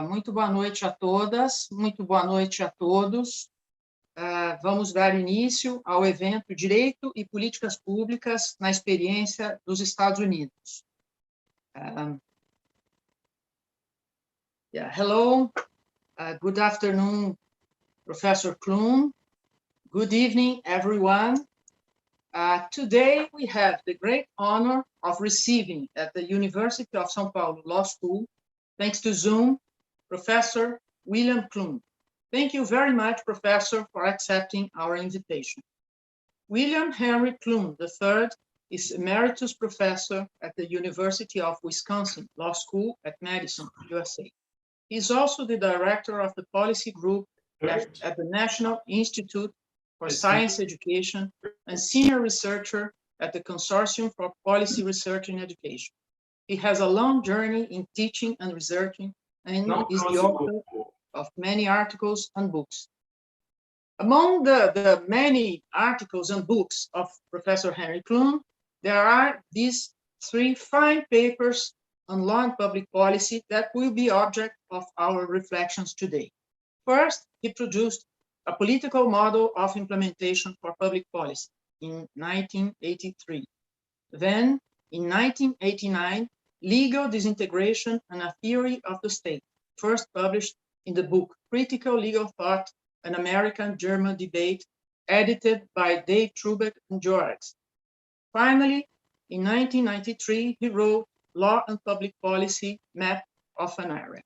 Muito boa noite a todas, muito boa noite a todos. Vamos dar início ao evento Direito e Políticas Públicas na Experiência dos Estados Unidos. Hello, good afternoon, Professor Clune. Good evening, everyone. Today we have the great honor of receiving at the University of São Paulo Law School, thanks to Zoom, Professor William Clune. Thank you very much, Professor, for accepting our invitation. William Henry Clune III is Emeritus Professor at the University of Wisconsin Law School at Madison, USA. He is also the Director of the Policy Group at the National Institute for Science Education and Senior Researcher at the Consortium for Policy Research in Education. He has a long journey in teaching and researching and is the author of many articles and books. Among the many articles and books of Professor Henry Clune, there are these 3 fine papers on law and public policy that will be object of our reflections today. First, he produced a political model of implementation for public policy in 1983. Then, in 1989, Legal Disintegration and a Theory of the State, first published in the book Critical Legal Thought, an American-German Debate, edited by Dave Trubeck and George. Finally, in 1993, he wrote Law and Public Policy, Map of an Area.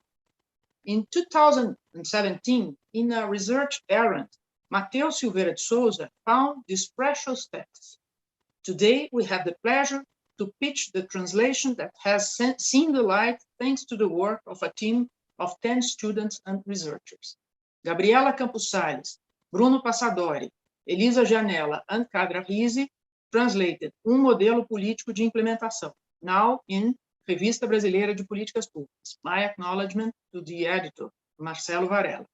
In 2017, in a research errand, Matheus Silveira de Souza found these precious texts. Today, we have the pleasure to pitch the translation that has seen the light thanks to the work of a team of 10 students and researchers. Gabriela Campos Salles, Bruno Passadori, Elisa Janella, and Kadra Rizzi translated Modelo Político de Implementação, now in Revista Brasileira de Políticas Públicas. My acknowledgement to the editor, Marcelo Varela.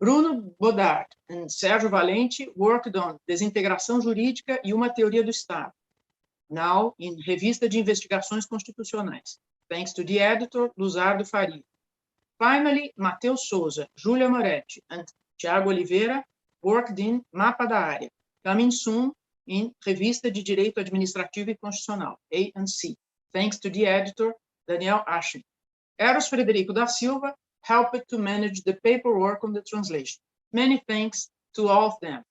Bruno Bodart and Sérgio Valente worked on Desintegração Jurídica e uma Teoria do Estado, now in Revista de Investigações Constitucionais, thanks to the editor, Luzardo Faria. Finally, Matheus Souza, Júlia Moretti, and Tiago Oliveira worked in Mapa da Área, coming soon in Revista de Direito Administrativo e Constitucional, A&C, thanks to the editor, Daniel Aschen. Eros Frederico da Silva helped to manage the paperwork on the translation. Many thanks to all of them.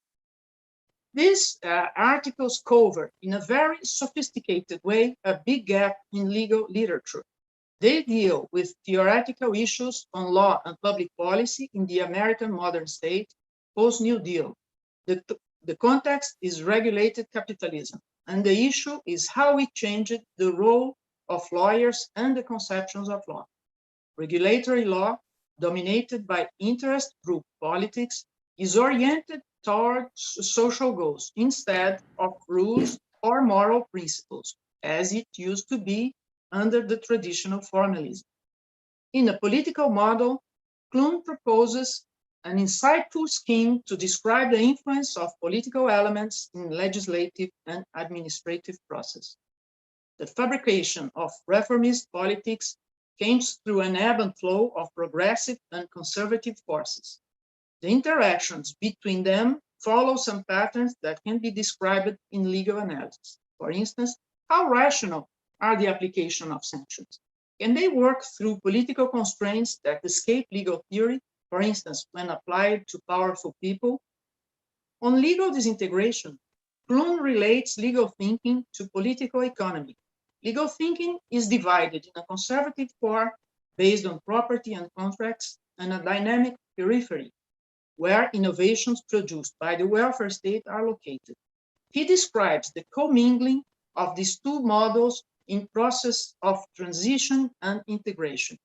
These articles cover, in a very sophisticated way, a big gap in legal literature. They deal with theoretical issues on law and public policy in the American modern state, post-New Deal. The context is regulated capitalism, and the issue is how it changed the role of lawyers and the conceptions of law. Regulatory law, dominated by interest group politics, is oriented toward social goals instead of rules or moral principles, as it used to be under the traditional formalism. In a political model, Clune proposes an insightful scheme to describe the influence of political elements in legislative and administrative process. The fabrication of reformist politics came through an ebb and flow of progressive and conservative forces. The interactions between them follow some patterns that can be described in legal analysis. For instance, how rational are the application of sanctions? Can they work through political constraints that escape legal theory, for instance, when applied to powerful people? On legal disintegration, Clune relates legal thinking to political economy. Legal thinking is divided in a conservative core based on property and contracts and a dynamic periphery, where innovations produced by the welfare state are located. He describes the commingling of these two models in process of transition and integration.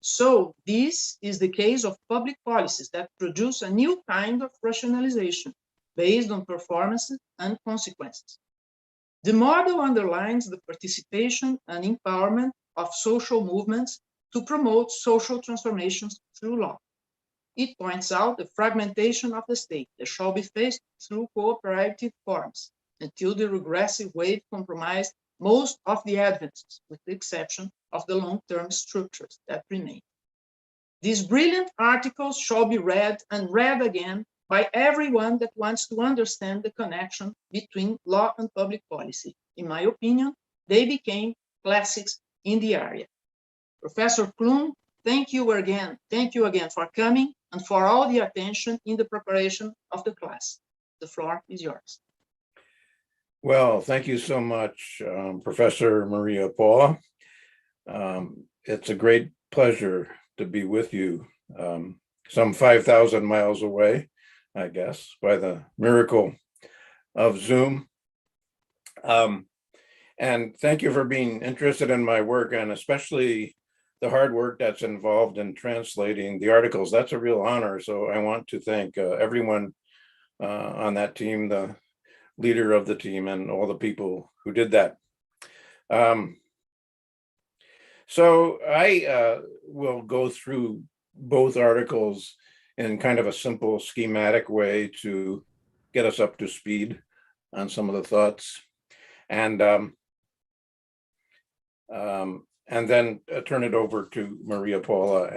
So this is the case of public policies that produce a new kind of rationalization based on performances and consequences. The model underlines the participation and empowerment of social movements to promote social transformations through law. It points out the fragmentation of the state that shall be faced through cooperative forms until the regressive wave compromised most of the advances, with the exception of the long-term structures that remain. These brilliant articles shall be read and read again by everyone that wants to understand the connection between law and public policy. In my opinion, they became classics in the area. Professor Clune, thank you again for coming and for all the attention in the preparation of the class. The floor is yours. Well, thank you so much, Professor Maria Paula. It's a great pleasure to be with you, some 5,000 miles away, I guess, by the miracle of Zoom. And thank you for being interested in my work, and especially the hard work that's involved in translating the articles. That's a real honor. So I want to thank everyone on that team, the leader of the team, and all the people who did that. So I will go through both articles in kind of a simple schematic way to get us up to speed on some of the thoughts, and then turn it over to Maria Paula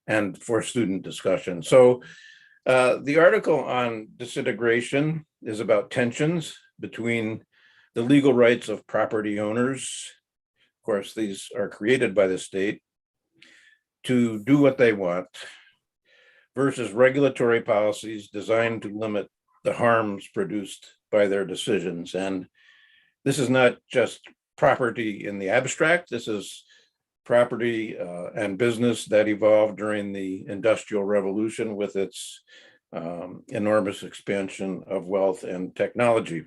and for student discussion. So the article on disintegration is about tensions between the legal rights of property owners, of course, these are created by the state, to do what they want, versus regulatory policies designed to limit the harms produced by their decisions. And this is not just property in the abstract, this is property and business that evolved during the Industrial Revolution with its enormous expansion of wealth and technology.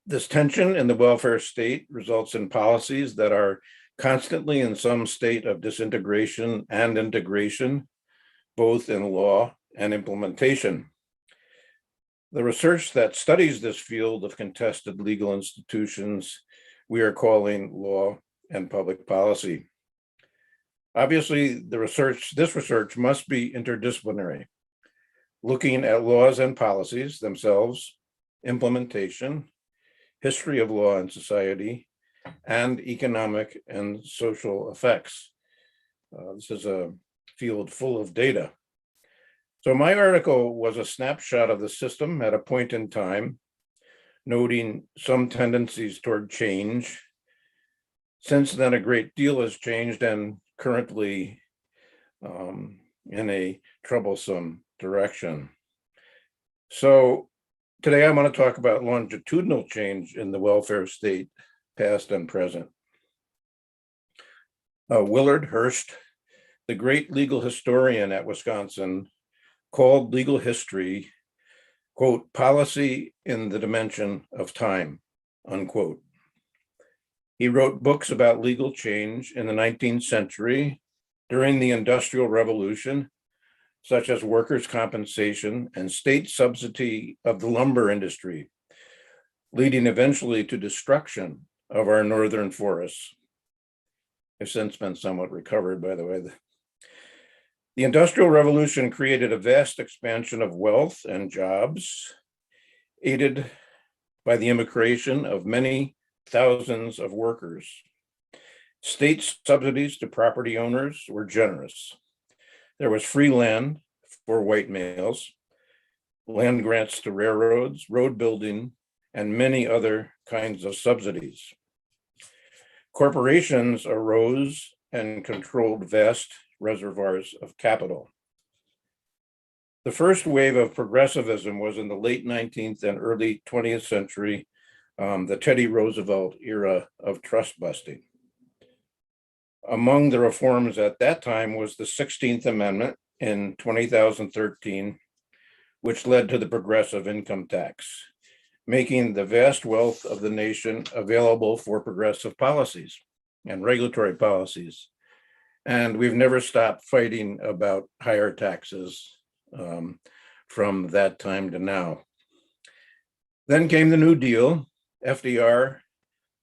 This tension in the welfare state results in policies that are constantly in some state of disintegration and integration, both in law and implementation. The research that studies this field of contested legal institutions we are calling law and public policy. Obviously, this research must be interdisciplinary, looking at laws and policies themselves, implementation, history of law and society, and economic and social effects. This is a field full of data. So my article was a snapshot of the system at a point in time, noting some tendencies toward change. Since then, a great deal has changed and currently in a troublesome direction. So today I want to talk about longitudinal change in the welfare state, past and present. Willard Hurst, the great legal historian at Wisconsin, called legal history, quote, policy in the dimension of time, unquote. He wrote books about legal change in the 19th century during the Industrial Revolution, such as workers' compensation and state subsidy of the lumber industry, leading eventually to destruction of our northern forests. Have since been somewhat recovered, by the way. The Industrial Revolution created a vast expansion of wealth and jobs, aided by the immigration of many thousands of workers. State subsidies to property owners were generous. There was free land for white males, land grants to railroads, road building, and many other kinds of subsidies. Corporations arose and controlled vast reservoirs of capital. The first wave of progressivism was in the late 19th and early 20th century, the Teddy Roosevelt era of trust busting. Among the reforms at that time was the 16th Amendment in 2013, which led to the progressive income tax, making the vast wealth of the nation available for progressive policies and regulatory policies. And we've never stopped fighting about higher taxes from that time to now. Then came the New Deal, FDR,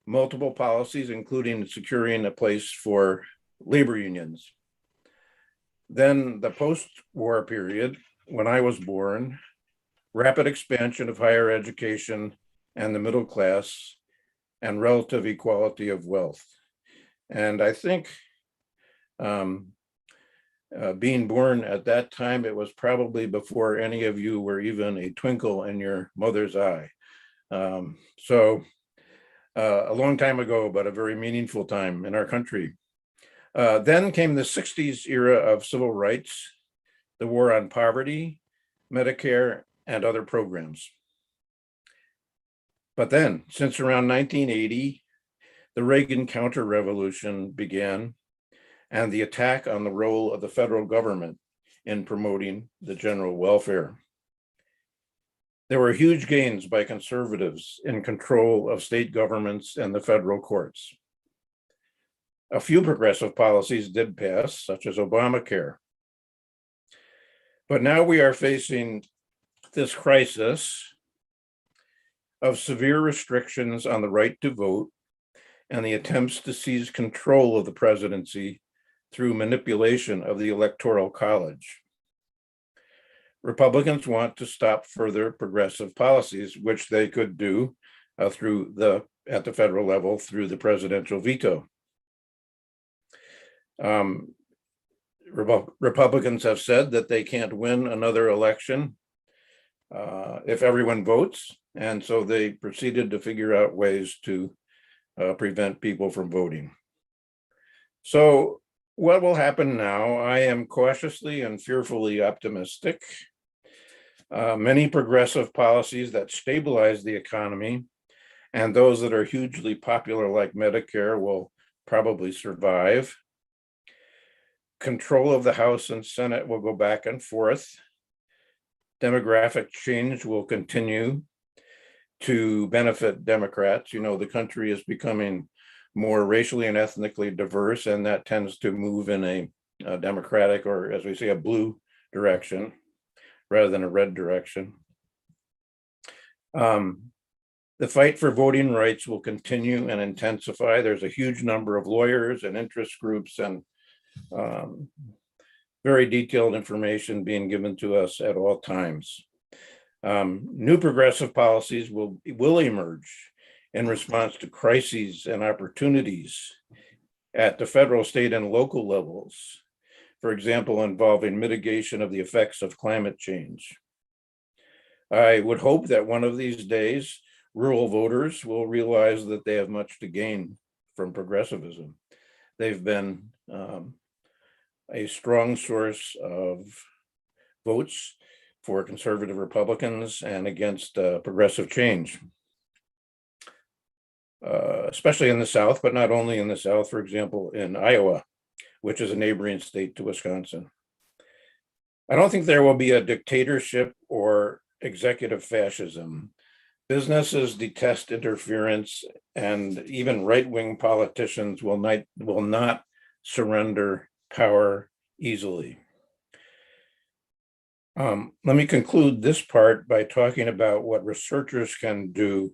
multiple policies, including securing a place for labor unions. Then the post-war period, when I was born, rapid expansion of higher education and the middle class, and relative equality of wealth. And I think being born at that time, it was probably before any of you were even a twinkle in your mother's eye. So a long time ago, but a very meaningful time in our country. Then came the 60s era of civil rights, the war on poverty, Medicare, and other programs. But then, since around 1980, the Reagan Counter-Revolution began, and the attack on the role of the federal government in promoting the general welfare. There were huge gains by conservatives in control of state governments and the federal courts. A few progressive policies did pass, such as Obamacare. But now we are facing this crisis of severe restrictions on the right to vote and the attempts to seize control of the presidency through manipulation of the Electoral College. Republicans want to stop further progressive policies, which they could do at the federal level through the presidential veto. Republicans have said that they can't win another election if everyone votes, and so they proceeded to figure out ways to prevent people from voting. So what will happen now? I am cautiously and fearfully optimistic. Many progressive policies that stabilize the economy and those that are hugely popular, like Medicare, will probably survive. Control of the House and Senate will go back and forth. Demographic change will continue to benefit Democrats. You know, the country is becoming more racially and ethnically diverse, and that tends to move in a Democratic, or as we say, a blue direction rather than a red direction. The fight for voting rights will continue and intensify. There's a huge number of lawyers and interest groups and very detailed information being given to us at all times. New progressive policies will emerge in response to crises and opportunities at the federal, state, and local levels, for example, involving mitigation of the effects of climate change. I would hope that one of these days, rural voters will realize that they have much to gain from progressivism. They've been a strong source of votes for conservative Republicans and against progressive change, especially in the South, but not only in the South. For example, in Iowa, which is a neighboring state to Wisconsin. I don't think there will be a dictatorship or executive fascism. Businesses detest interference, and even right-wing politicians will not surrender power easily. Let me conclude this part by talking about what researchers can do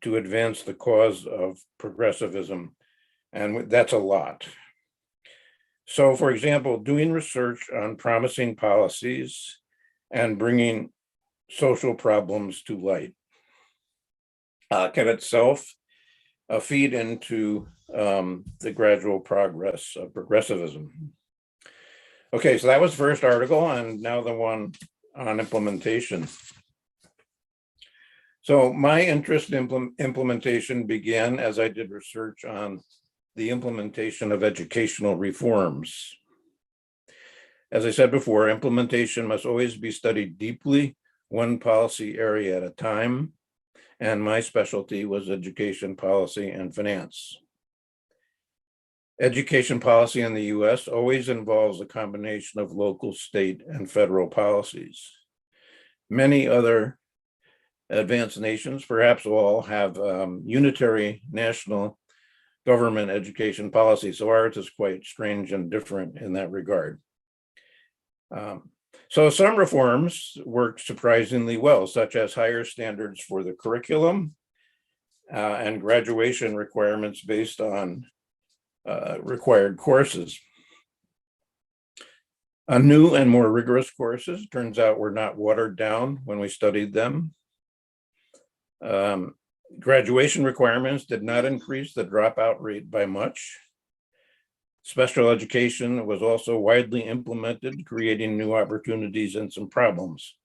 to advance the cause of progressivism, and that's a lot. So, for example, doing research on promising policies and bringing social problems to light can itself feed into the gradual progress of progressivism. Okay, so that was the first article, and now the one on implementation. So my interest in implementation began as I did research on the implementation of educational reforms. As I said before, implementation must always be studied deeply, one policy area at a time, and my specialty was education policy and finance. Education policy in the US always involves a combination of local, state, and federal policies. Many other advanced nations, perhaps all, have unitary national government education policy, so ours is quite strange and different in that regard. So some reforms worked surprisingly well, such as higher standards for the curriculum and graduation requirements based on required courses. New and more rigorous courses, turns out, were not watered down when we studied them. Graduation requirements did not increase the dropout rate by much. Special education was also widely implemented, creating new opportunities and some problems.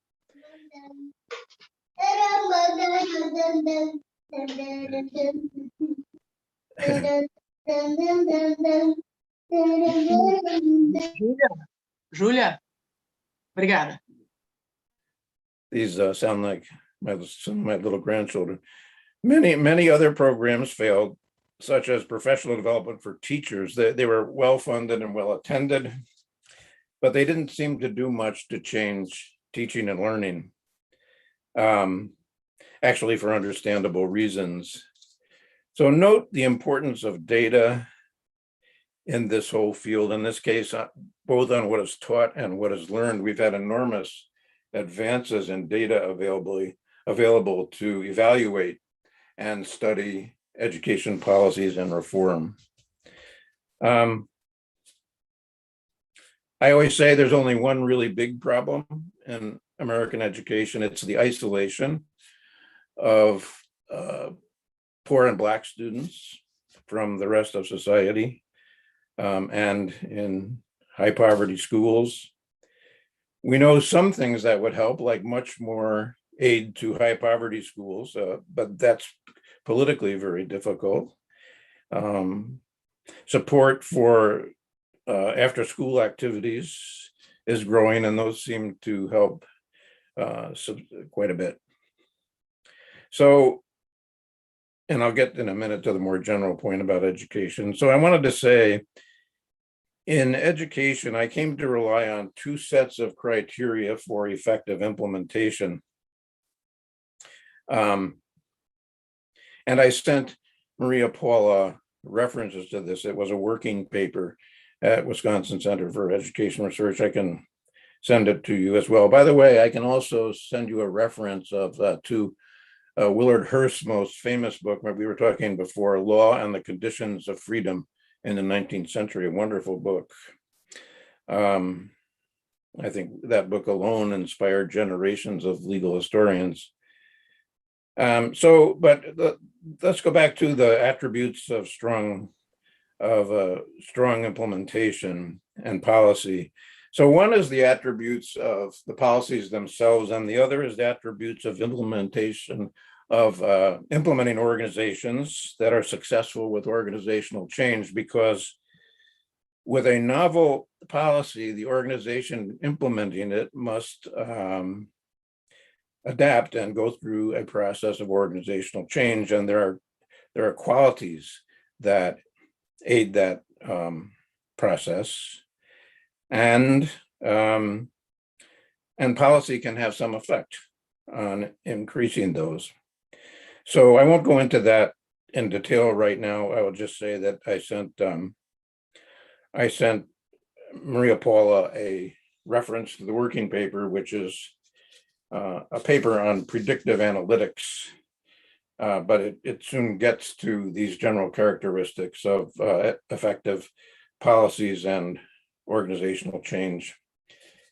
Júlia, obrigada. These sound like some of my little grandchildren. Many other programs failed, such as professional development for teachers. They were well-funded and well-attended, but they didn't seem to do much to change teaching and learning, actually for understandable reasons. So note the importance of data in this whole field. In this case, both on what is taught and what is learned. We've had enormous advances in data available to evaluate and study education policies and reform. I always say there's only one really big problem in American education. It's the isolation of poor and Black students from the rest of society, and in high poverty schools. We know some things that would help, like much more aid to high poverty schools, but that's politically very difficult. Support for after school activities is growing, and those seem to help quite a bit. So, and I'll get in a minute to the more general point about education. So I wanted to say, in education, I came to rely on two sets of criteria for effective implementation. And I sent Maria Paula references to this. It was a working paper at Wisconsin Center for Education Research. I can send it to you as well. By the way, I can also send you a reference to Willard Hurst's most famous book, we were talking before, Law and the Conditions of Freedom in the 19th Century, a wonderful book. I think that book alone inspired generations of legal historians. Let's go back to the attributes of strong implementation and policy. So one is the attributes of the policies themselves, and the other is the attributes of implementation of implementing organizations that are successful with organizational change, because with a novel policy, the organization implementing it must adapt and go through a process of organizational change. And there are qualities that aid that process, and policy can have some effect on increasing those. So I won't go into that in detail right now. I will just say that I sent Maria Paula a reference to the working paper, which is a paper on predictive analytics, but it soon gets to these general characteristics of effective policies and organizational change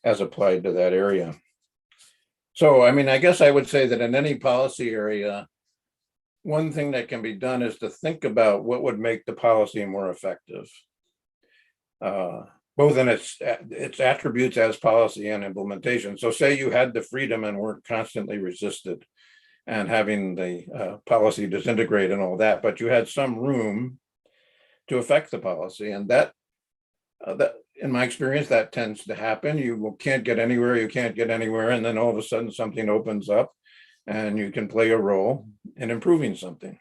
as applied to that area. So, I mean, I guess I would say that in any policy area, one thing that can be done is to think about what would make the policy more effective, both in its attributes as policy and implementation. So say you had the freedom and weren't constantly resisted and having the policy disintegrate and all that, but you had some room to affect the policy. And that in my experience, that tends to happen. You can't get anywhere, and then all of a sudden something opens up and you can play a role in improving something.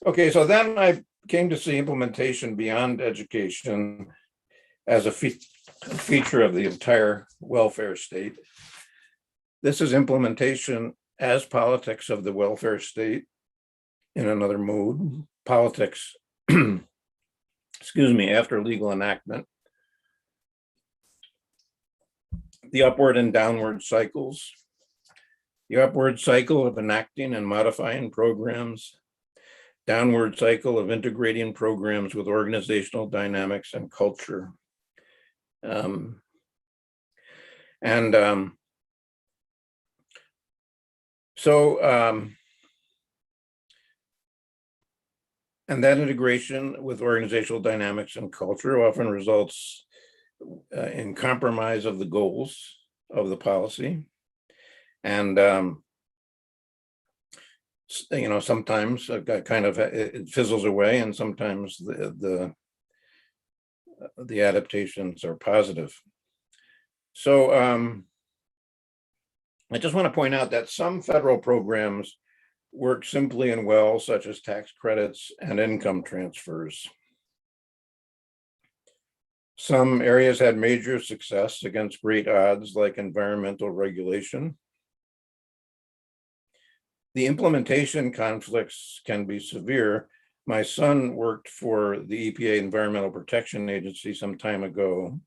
Okay, so then I came to see implementation beyond education as a feature of the entire welfare state. This is implementation as politics of the welfare state in another mode, politics, excuse me, after legal enactment. The upward and downward cycles. The upward cycle of enacting and modifying programs, downward cycle of integrating programs with organizational dynamics and culture. And that integration with organizational dynamics and culture often results in compromise of the goals of the policy. And, sometimes it fizzles away, and sometimes the adaptations are positive. So I just want to point out that some federal programs work simply and well, such as tax credits and income transfers. Some areas had major success against great odds, like environmental regulation. The implementation conflicts can be severe. My son worked for the EPA Environmental Protection Agency some time ago.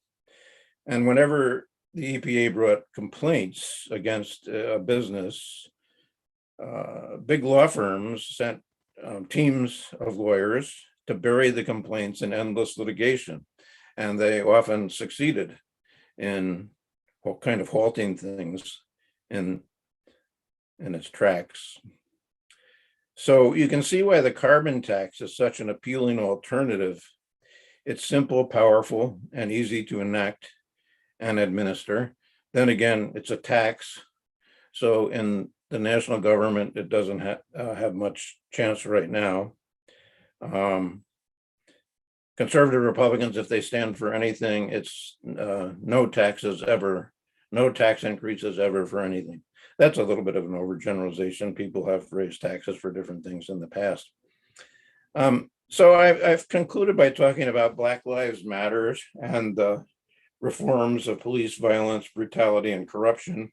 And whenever the EPA brought complaints against a business, big law firms sent teams of lawyers to bury the complaints in endless litigation. And they often succeeded in kind of halting things in its tracks. So you can see why the carbon tax is such an appealing alternative. It's simple, powerful, and easy to enact and administer. Then again, it's a tax. So in the national government, it doesn't have much chance right now. Conservative Republicans, if they stand for anything, it's no tax increases ever for anything. That's a little bit of an overgeneralization. People have raised taxes for different things in the past. So I've concluded by talking about Black Lives Matter and the reforms of police violence, brutality, and corruption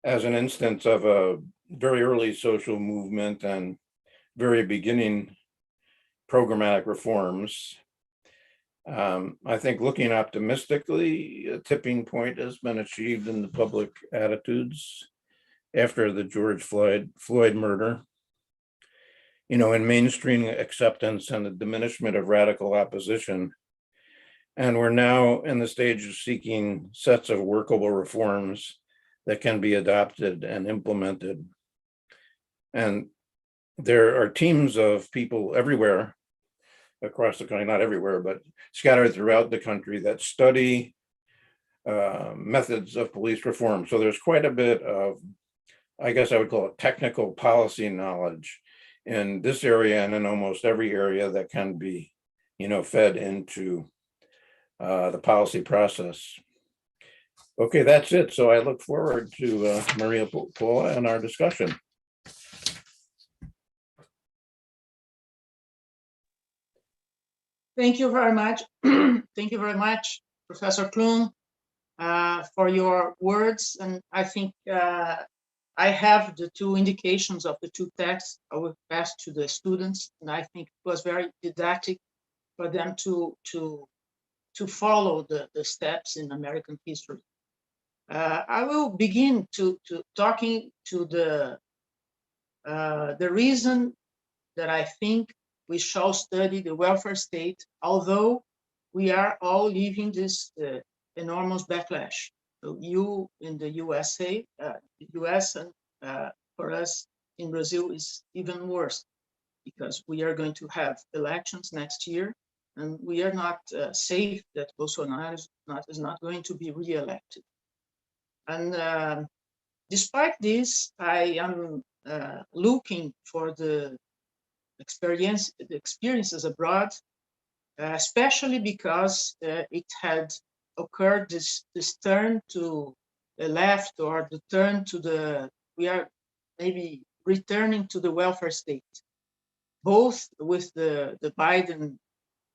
as an instance of a very early social movement and very beginning programmatic reforms. I think looking optimistically, a tipping point has been achieved in the public attitudes after the George Floyd murder, in mainstream acceptance and the diminishment of radical opposition. And we're now in the stage of seeking sets of workable reforms that can be adopted and implemented. And there are teams of people everywhere across the country, not everywhere, but scattered throughout the country, that study methods of police reform. So there's quite a bit of, I guess I would call it technical policy knowledge in this area and in almost every area that can be, fed into the policy process. Okay, that's it. So I look forward to Maria Paula and our discussion. Thank you very much. Thank you very much, Professor Clune, for your words. And I think I have the two indications of the two texts I will pass to the students, and I think it was very didactic for them to follow the steps in American history. I will begin to talking to the reason that I think we shall study the welfare state, although we are all living this enormous backlash. So you in the USA, US, and for us in Brazil is even worse, because we are going to have elections next year, and we are not safe that Bolsonaro is not going to be re-elected. And despite this, I am looking for the experiences abroad, especially because it had occurred this turn to the left, or the turn to we are maybe returning to the welfare state, both with the Biden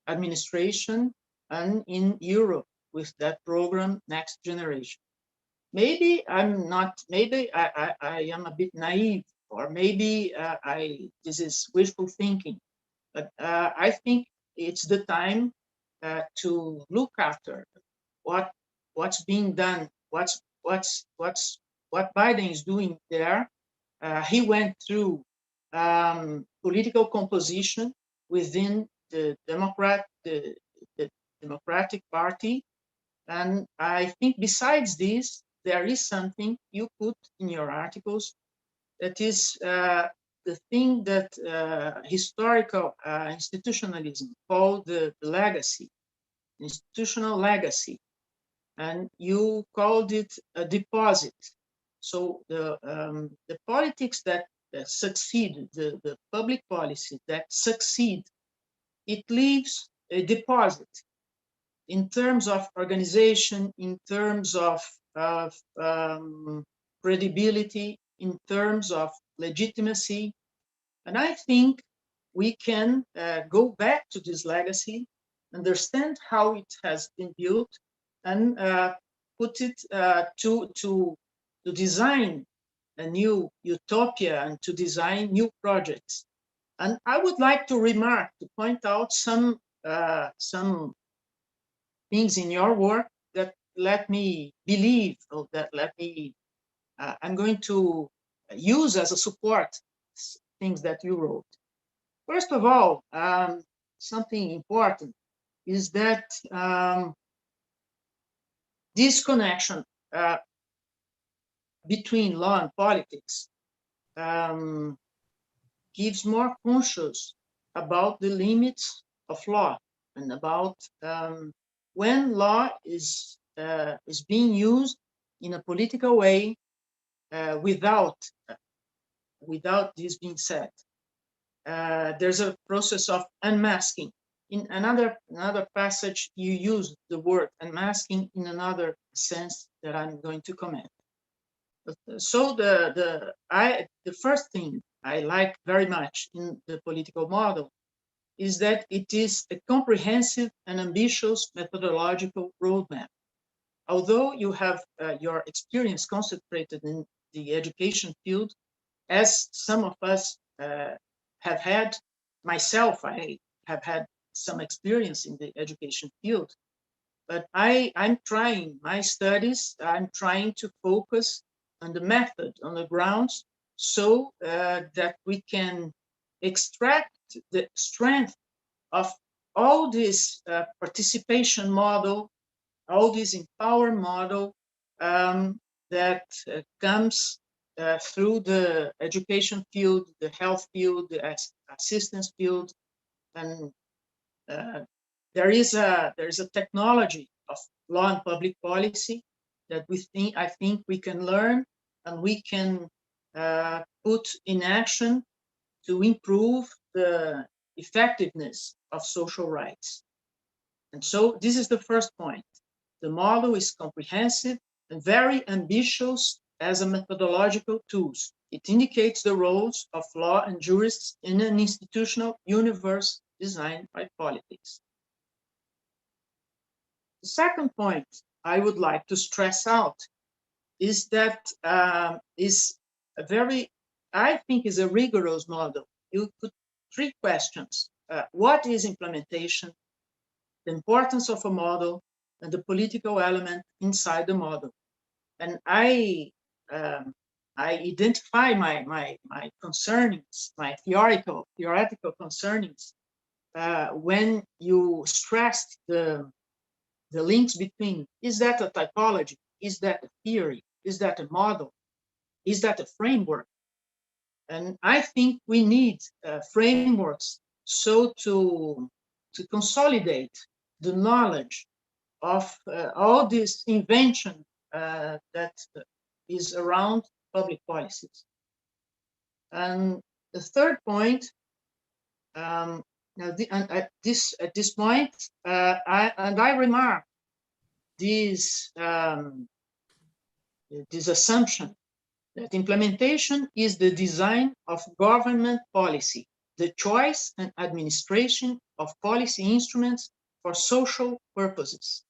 administration and in Europe with that program, Next Generation. Maybe I'm not, maybe I am a bit naive, or maybe this is wishful thinking, but I think it's the time to look after what's being done, what Biden is doing there. He went through political composition within the Democratic Party, and I think besides this, there is something you put in your articles that is the thing that historical institutionalism called the legacy, institutional legacy, and you called it a deposit. So the politics that succeed, the public policy that succeed, it leaves a deposit in terms of organization, in terms of credibility, in terms of legitimacy. And I think we can go back to this legacy, understand how it has been built, and put it to design a new utopia and to design new projects. And I would like to remark, to point out some things in your work that let me believe, or that let me, I'm going to use as a support things that you wrote. First of all, something important is that this connection between law and politics gives more conscious about the limits of law and about when law is being used in a political way without this being said. There's a process of unmasking. In another passage, you use the word unmasking in another sense that I'm going to comment. So the first thing I like very much in the political model is that it is a comprehensive and ambitious methodological roadmap. Although you have your experience concentrated in the education field, as some of us have had, myself, I have had some experience in the education field, but I'm trying my studies, I'm trying to focus on the method, on the grounds, so that we can extract the strength of all this participation model, all this empower model that comes through the education field, the health field, the assistance field, and there is a technology of law and public policy that I think we can learn and we can put in action to improve the effectiveness of social rights. And so this is the first point. The model is comprehensive and very ambitious as a methodological tool. It indicates the roles of law and jurists in an institutional universe designed by politics. The second point I would like to stress out is that is a very, I think, is a rigorous model. You put three questions. What is implementation? The importance of a model and the political element inside the model. And I identify my concernings, my theoretical concernings when you stressed the links between, is that a typology? Is that a theory? Is that a model? Is that a framework? And I think we need frameworks so to consolidate the knowledge of all this invention that is around public policies. And the third point, at this point, I remark this assumption that implementation is the design of government policy, the choice and administration of policy instruments for social purposes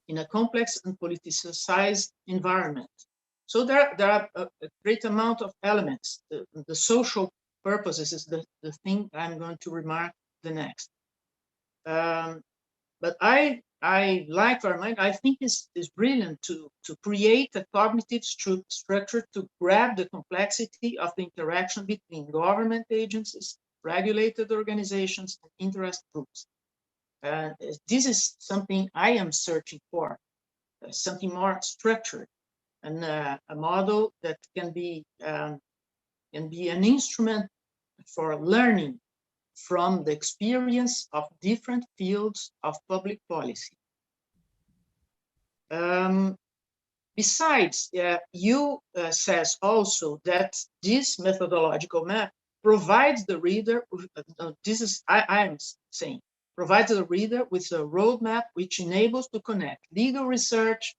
in a complex and politicized environment. So there are a great amount of elements. The social purposes is the thing I'm going to remark the next. But I like very much, I think it's brilliant to create a cognitive structure to grab the complexity of the interaction between government agencies, regulated organizations, and interest groups. This is something I am searching for, something more structured, and a model that can be an instrument for learning from the experience of different fields of public policy. Besides, you says also that this methodological map provides the reader, I am saying, provides the reader with a roadmap which enables to connect legal research,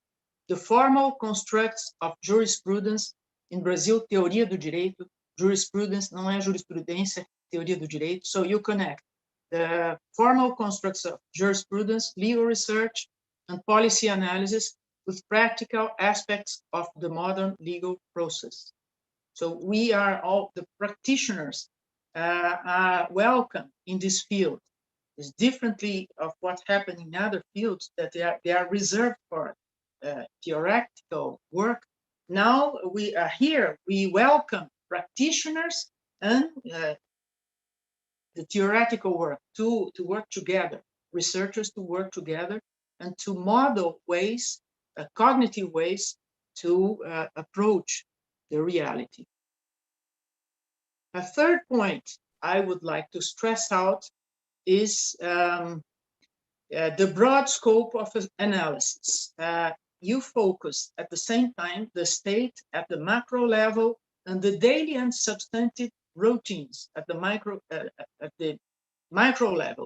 the formal constructs of jurisprudence. In Brazil, teoria do direito, jurisprudence não é jurisprudência, teoria do direito. So you connect the formal constructs of jurisprudence, legal research, and policy analysis with practical aspects of the modern legal process. So we are all the practitioners are welcome in this field. It's differently of what happened in other fields that they are reserved for theoretical work. Now we are here, we welcome practitioners and the theoretical work to work together, researchers to work together and to model ways, cognitive ways to approach the reality. A third point I would like to stress out is the broad scope of analysis. You focus at the same time the state at the macro level and the daily and substantive routines at the micro level,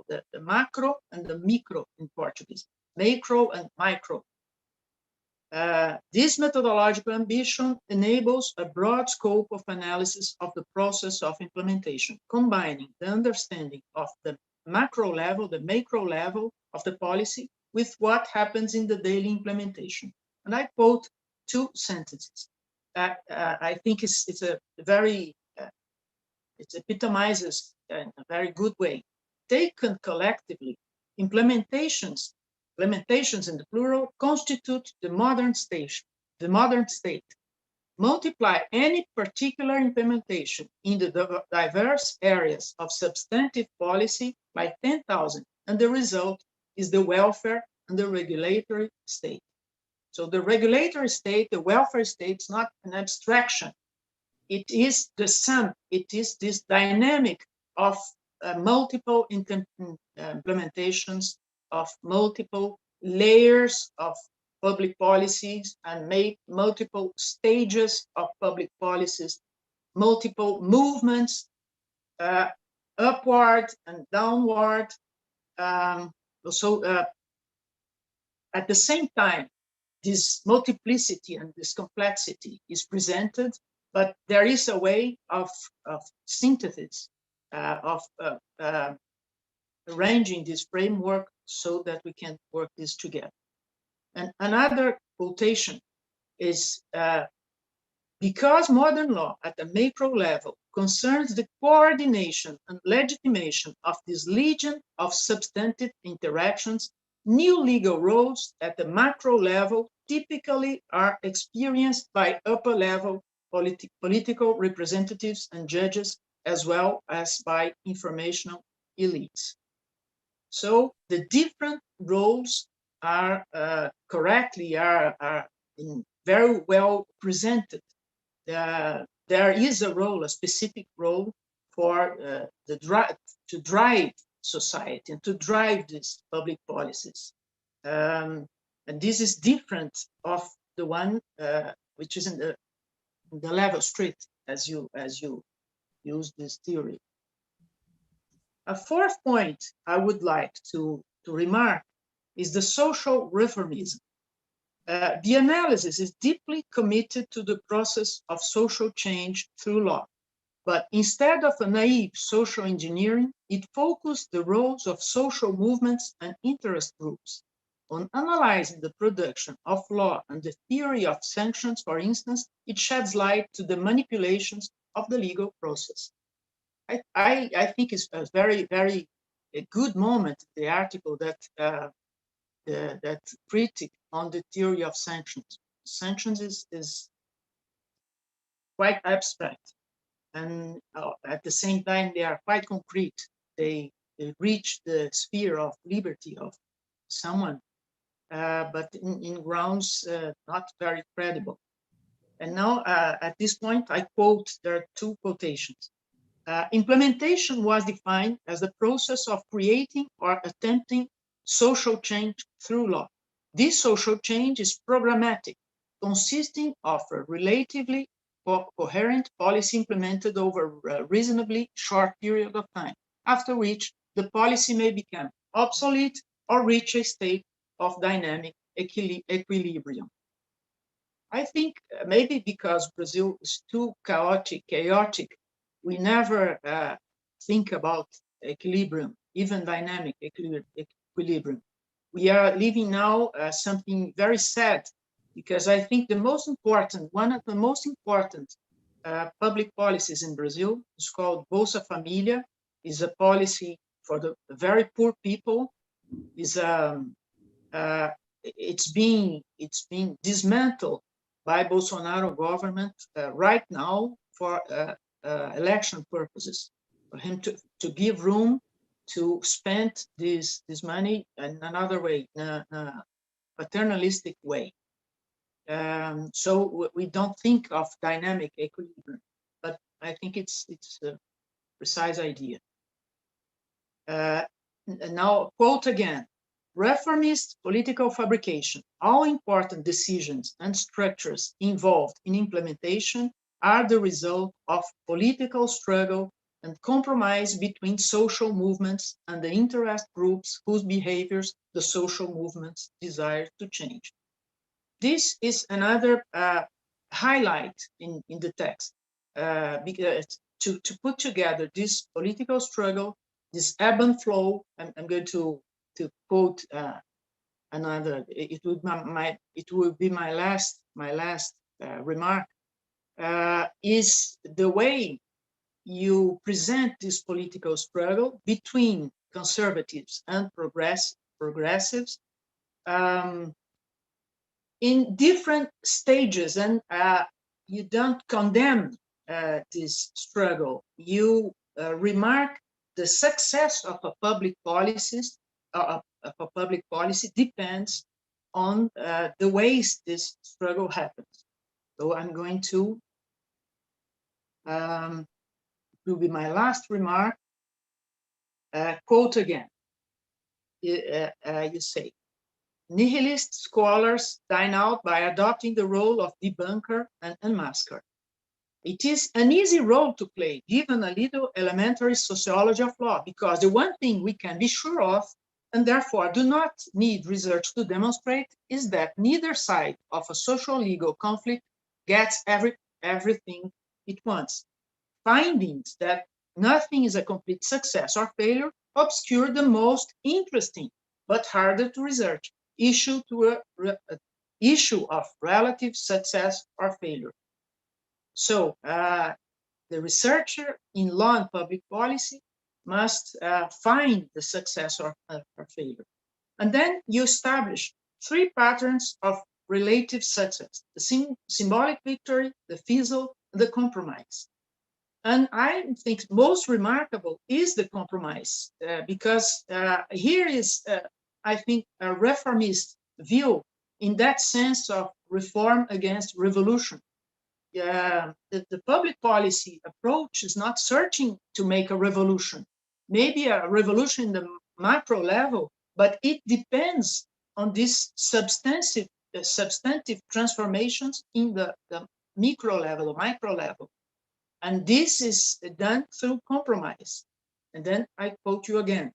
the macro and the micro in Portuguese, macro and micro. This methodological ambition enables a broad scope of analysis of the process of implementation, combining the understanding of the macro level, the macro level of the policy with what happens in the daily implementation. And I quote two sentences. I think it's a very, it epitomizes in a very good way. Taken collectively, implementations in the plural constitute the modern state. Multiply any particular implementation in the diverse areas of substantive policy by 10,000, and the result is the welfare and the regulatory state. So the regulatory state, the welfare state, is not an abstraction. It is the sum. It is this dynamic of multiple implementations of multiple layers of public policies and multiple stages of public policies, multiple movements, upward and downward. At the same time, this multiplicity and this complexity is presented, but there is a way of synthesis, of arranging this framework so that we can work this together. And another quotation is, because modern law at the macro level concerns the coordination and legitimation of this legion of substantive interactions, new legal roles at the macro level typically are experienced by upper level political representatives and judges, as well as by informational elites. So the different roles are correctly very well presented. There is a role, a specific role for to drive society and to drive these public policies. And this is different of the one which is in the level street, as you use this theory. A fourth point I would like to remark is the social reformism. The analysis is deeply committed to the process of social change through law, but instead of a naive social engineering, it focused the roles of social movements and interest groups on analyzing the production of law and the theory of sanctions. For instance, it sheds light to the manipulations of the legal process. I think it's a very, very good moment, the article that critic on the theory of sanctions. Sanctions is quite abstract, and at the same time they are quite concrete. They reach the sphere of liberty of someone, but in grounds not very credible. And now at this point I quote, there are two quotations. Implementation was defined as the process of creating or attempting social change through law. This social change is programmatic, consisting of a relatively coherent policy implemented over a reasonably short period of time, after which the policy may become obsolete or reach a state of dynamic equilibrium. I think maybe because Brazil is too chaotic, we never think about equilibrium, even dynamic equilibrium. We are living now something very sad, because I think one of the most important public policies in Brazil is called Bolsa Família, is a policy for the very poor people. It's being dismantled by Bolsonaro government right now for election purposes, for him to give room to spend this money in another way, in a paternalistic way. So we don't think of dynamic equilibrium, but I think it's a precise idea. Now, quote again, reformist political fabrication, all important decisions and structures involved in implementation are the result of political struggle and compromise between social movements and the interest groups whose behaviors the social movements desire to change. This is another highlight in the text, because to put together this political struggle, this ebb and flow. I'm going to quote another. It would be my last remark. Is the way you present this political struggle between conservatives and progressives in different stages, and you don't condemn this struggle. You remark the success of a public policy depends on the ways this struggle happens. So I'm going to, it will be my last remark, quote again. You say, nihilist scholars dine out by adopting the role of debunker and unmasker. It is an easy role to play, given a little elementary sociology of law, because the one thing we can be sure of, and therefore do not need research to demonstrate, is that neither side of a social legal conflict gets everything it wants. Findings that nothing is a complete success or failure obscure the most interesting, but harder to research, issue of relative success or failure. So the researcher in law and public policy must find the success or failure. And then you establish three patterns of relative success: the symbolic victory, the fizzle, and the compromise. And I think most remarkable is the compromise, because here is, I think, a reformist view in that sense of reform against revolution. The public policy approach is not searching to make a revolution, maybe a revolution in the macro level, but it depends on these substantive transformations in the micro level. And this is done through compromise. And then I quote you again,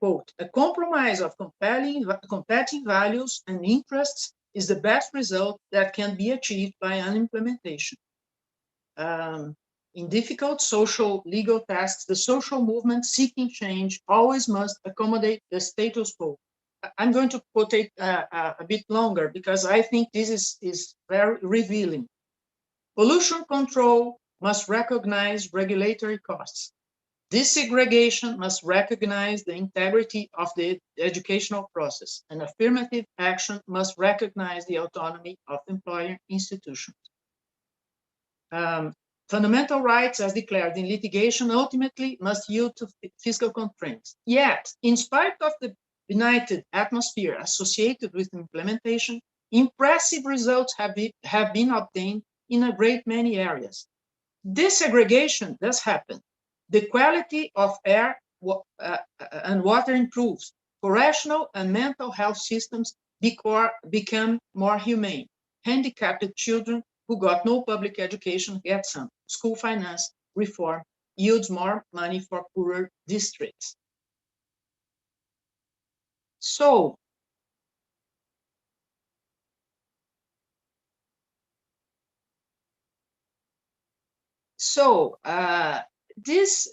quote, a compromise of competing values and interests is the best result that can be achieved by an implementation. In difficult social legal tasks, the social movement seeking change always must accommodate the status quo. I'm going to quote it a bit longer, because I think this is very revealing. Pollution control must recognize regulatory costs. Desegregation must recognize the integrity of the educational process, and affirmative action must recognize the autonomy of employer institutions. Fundamental rights, as declared in litigation, ultimately must yield to fiscal constraints. Yet, in spite of the benighted atmosphere associated with implementation, impressive results have been obtained in a great many areas. Desegregation does happen. The quality of air and water improves. Correctional and mental health systems become more humane. Handicapped children who got no public education get some. School finance reform yields more money for poorer districts. So, this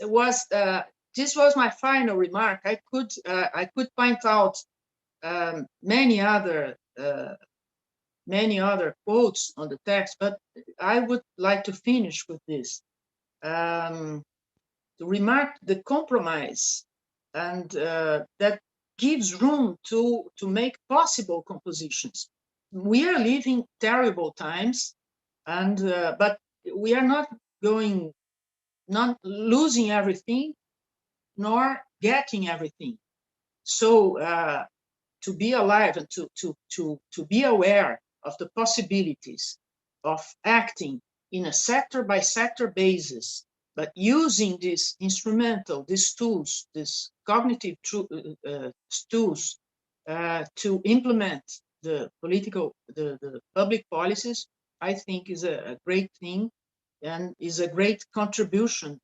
was my final remark. I could point out many other quotes on the text, but I would like to finish with this. To remark the compromise and that gives room to make possible compositions. We are living terrible times, and but we are not losing everything, nor getting everything. So to be alive and to be aware of the possibilities of acting in a sector by sector basis, but using these tools, these cognitive tools to implement the public policies, I think is a great thing and is a great contribution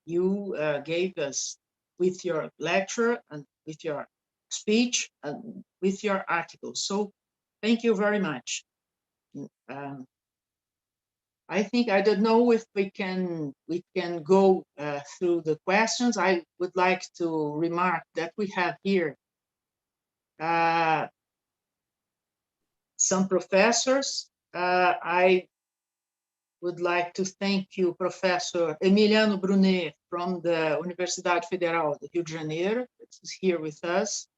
you gave us with your lecture and with your speech and with your articles. So thank you very much. I think, I don't know if we can go through the questions. I would like to remark that we have here some professors. I would like to thank you, Professor Emiliano Brunet from the Universidade Federal de Rio de Janeiro, that is here with us.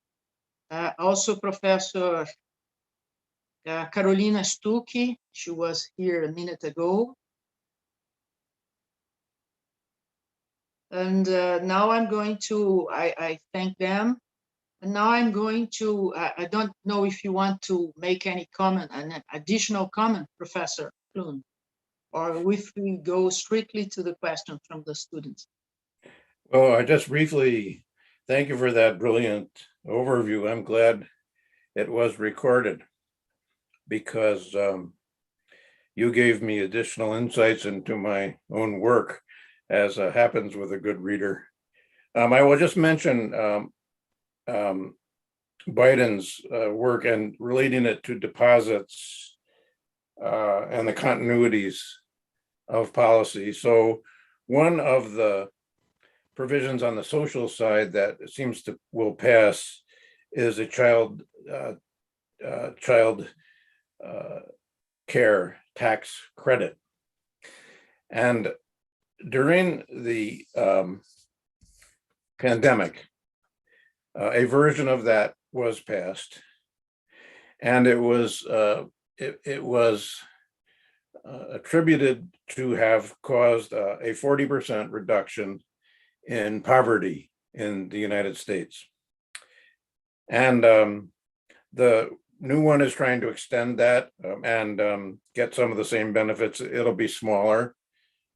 Also, Professor Carolina Stucchi, she was here a minute ago. And now I'm going to, I thank them. And now I'm going to, I don't know if you want to make any comment, an additional comment, Professor Clune, or if we go strictly to the question from the students. Well, I just briefly thank you for that brilliant overview. I'm glad it was recorded, because you gave me additional insights into my own work, as happens with a good reader. I will just mention Biden's work and relating it to deposits and the continuities of policy. So one of the provisions on the social side that it seems to will pass is a child care tax credit. And during the pandemic, a version of that was passed, and it was attributed to have caused a 40% reduction in poverty in the United States. And the new one is trying to extend that and get some of the same benefits. It'll be smaller,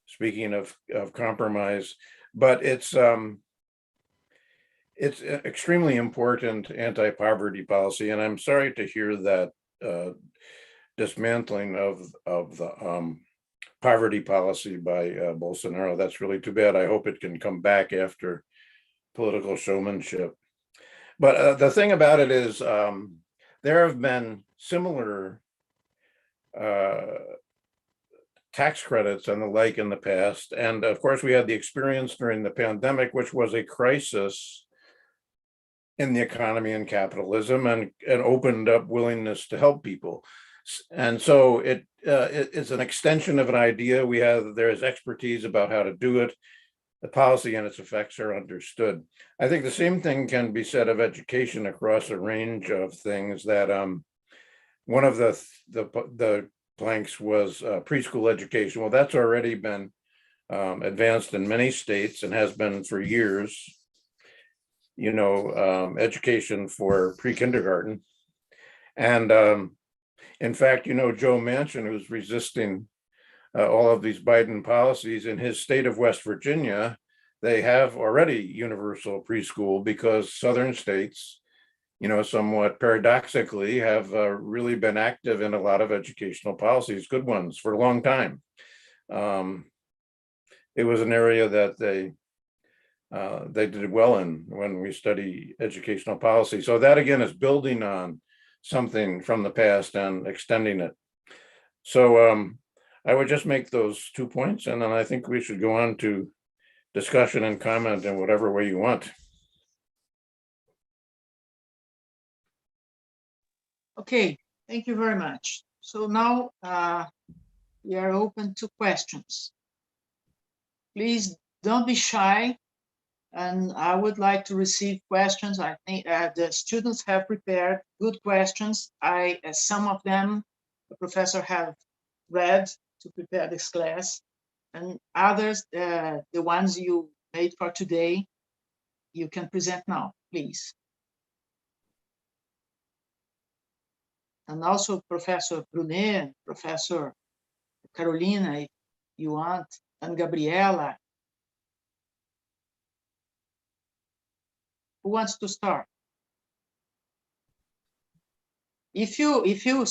speaking of compromise, but it's extremely important anti-poverty policy. And I'm sorry to hear that dismantling of the poverty policy by Bolsonaro. That's really too bad. I hope it can come back after political showmanship. But the thing about it is there have been similar tax credits and the like in the past. And of course, we had the experience during the pandemic, which was a crisis in the economy and capitalism, and opened up willingness to help people. And so it's an extension of an idea. There is expertise about how to do it. The policy and its effects are understood. I think the same thing can be said of education across a range of things. That one of the planks was preschool education. Well, that's already been advanced in many states and has been for years. You know, education for pre-kindergarten. And in fact, you know, Joe Manchin, who's resisting all of these Biden policies. In his state of West Virginia, they have already universal preschool because southern states, somewhat paradoxically, have really been active in a lot of educational policies, good ones, for a long time. It was an area that they did well in when we study educational policy. So that again is building on something from the past and extending it. So I would just make those 2 points, and then I think we should go on to discussion and comment in whatever way you want. Okay, thank you very much. So now we are open to questions. Please don't be shy, and I would like to receive questions. I think the students have prepared good questions. Some of them the professor have read to prepare this class, and others, the ones you made for today, you can present now, please. And also Professor Brunet, Professor Carolina, if you want, and Gabriela. Who wants to start? If you feel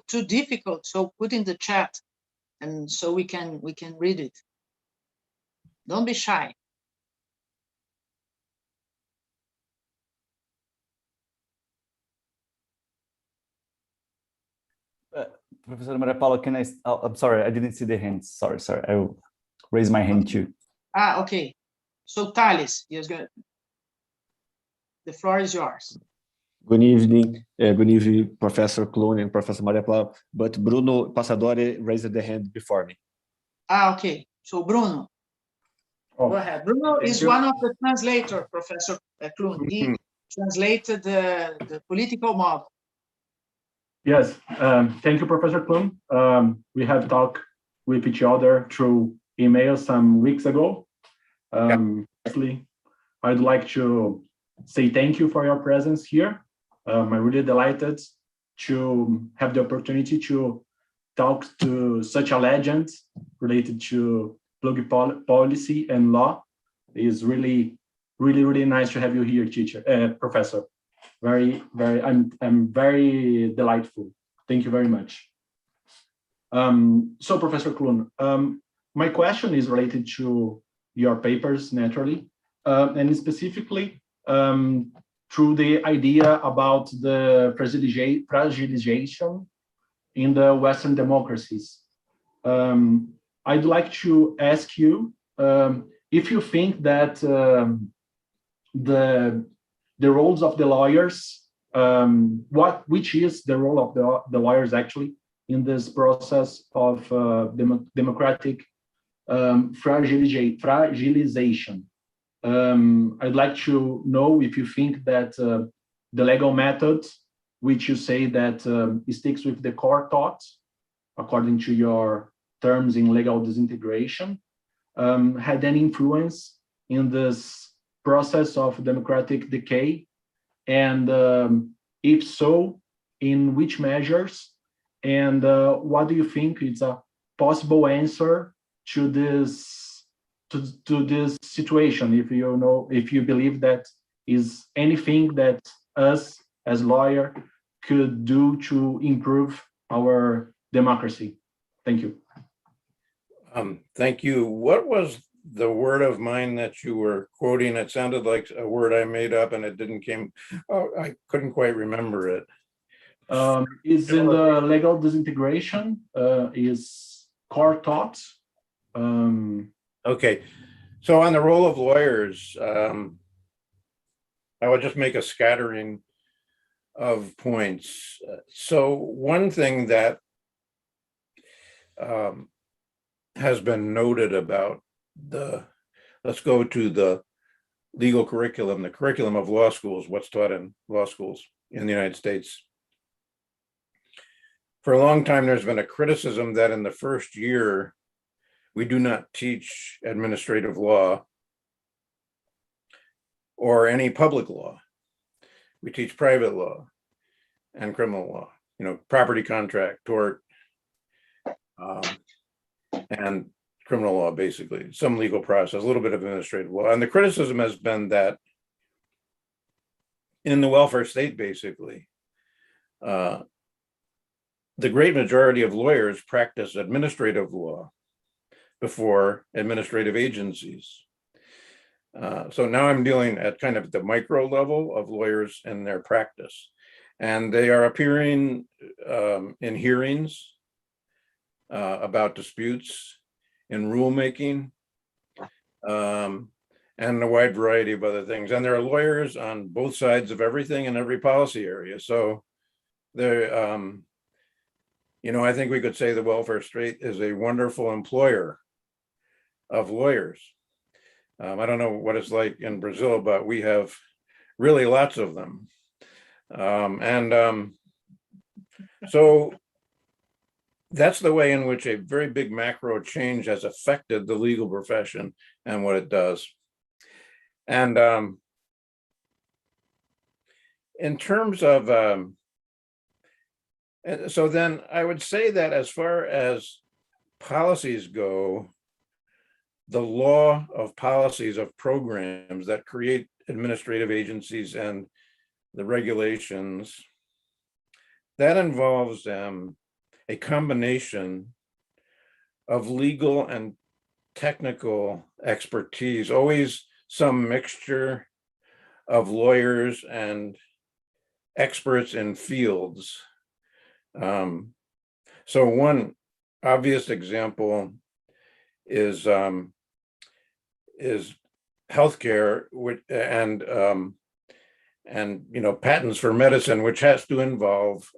too difficult, so put in the chat, and so we can read it. Don't be shy. Professor Maria Paula, can I? Oh, I'm sorry, I didn't see the hands. Sorry. I will raise my hand too. Okay. So Thales, yes, good. The floor is yours. Good evening, Professor Clune and Professor Maria Paula. But Bruno Passadori raised the hand before me. Okay. So Bruno, go ahead. Bruno is one of the translators, Professor Clune. He translated the political model. Yes, thank you, Professor Clune. We have talked with each other through email some weeks ago. Firstly, I'd like to say thank you for your presence here. I'm really delighted to have the opportunity to talk to such a legend related to public policy and law. It's really nice to have you here, Professor. I'm very delightful. Thank you very much. So Professor Clune, my question is related to your papers, naturally, and specifically through the idea about the fragilization in the Western democracies. I'd like to ask you if you think that the roles of the lawyers, which is the role of the lawyers actually in this process of democratic fragilization. I'd like to know if you think that the legal method, which you say that sticks with the core thoughts, according to your terms in legal disintegration, had any influence in this process of democratic decay, and if so, in which measures, and what do you think is a possible answer to this situation? If you believe that is anything that us as lawyer could do to improve our democracy. Thank you. Thank you. What was the word of mine that you were quoting? It sounded like a word I made up and it didn't came. Oh, I couldn't quite remember it. Is in the legal disintegration, is core thoughts. Okay, so on the role of lawyers, I would just make a scattering of points. So one thing that has been noted about let's go to the legal curriculum, the curriculum of law schools, what's taught in law schools in the United States. For a long time, there's been a criticism that in the first year, we do not teach administrative law or any public law. We teach private law and criminal law, property contract, tort, and criminal law, basically, some legal process, a little bit of administrative law. And the criticism has been that in the welfare state, basically, the great majority of lawyers practice administrative law before administrative agencies. So now I'm dealing at kind of the micro level of lawyers and their practice. And they are appearing in hearings about disputes, in rulemaking, and a wide variety of other things. And there are lawyers on both sides of everything in every policy area. So they're, I think we could say the welfare state is a wonderful employer of lawyers. I don't know what it's like in Brazil, but we have really lots of them. So that's the way in which a very big macro change has affected the legal profession and what it does. And in terms of, so then I would say that as far as policies go, the law of policies of programs that create administrative agencies and the regulations, that involves a combination of legal and technical expertise, always some mixture of lawyers and experts in fields. So one obvious example is healthcare, and patents for medicine, which has to involve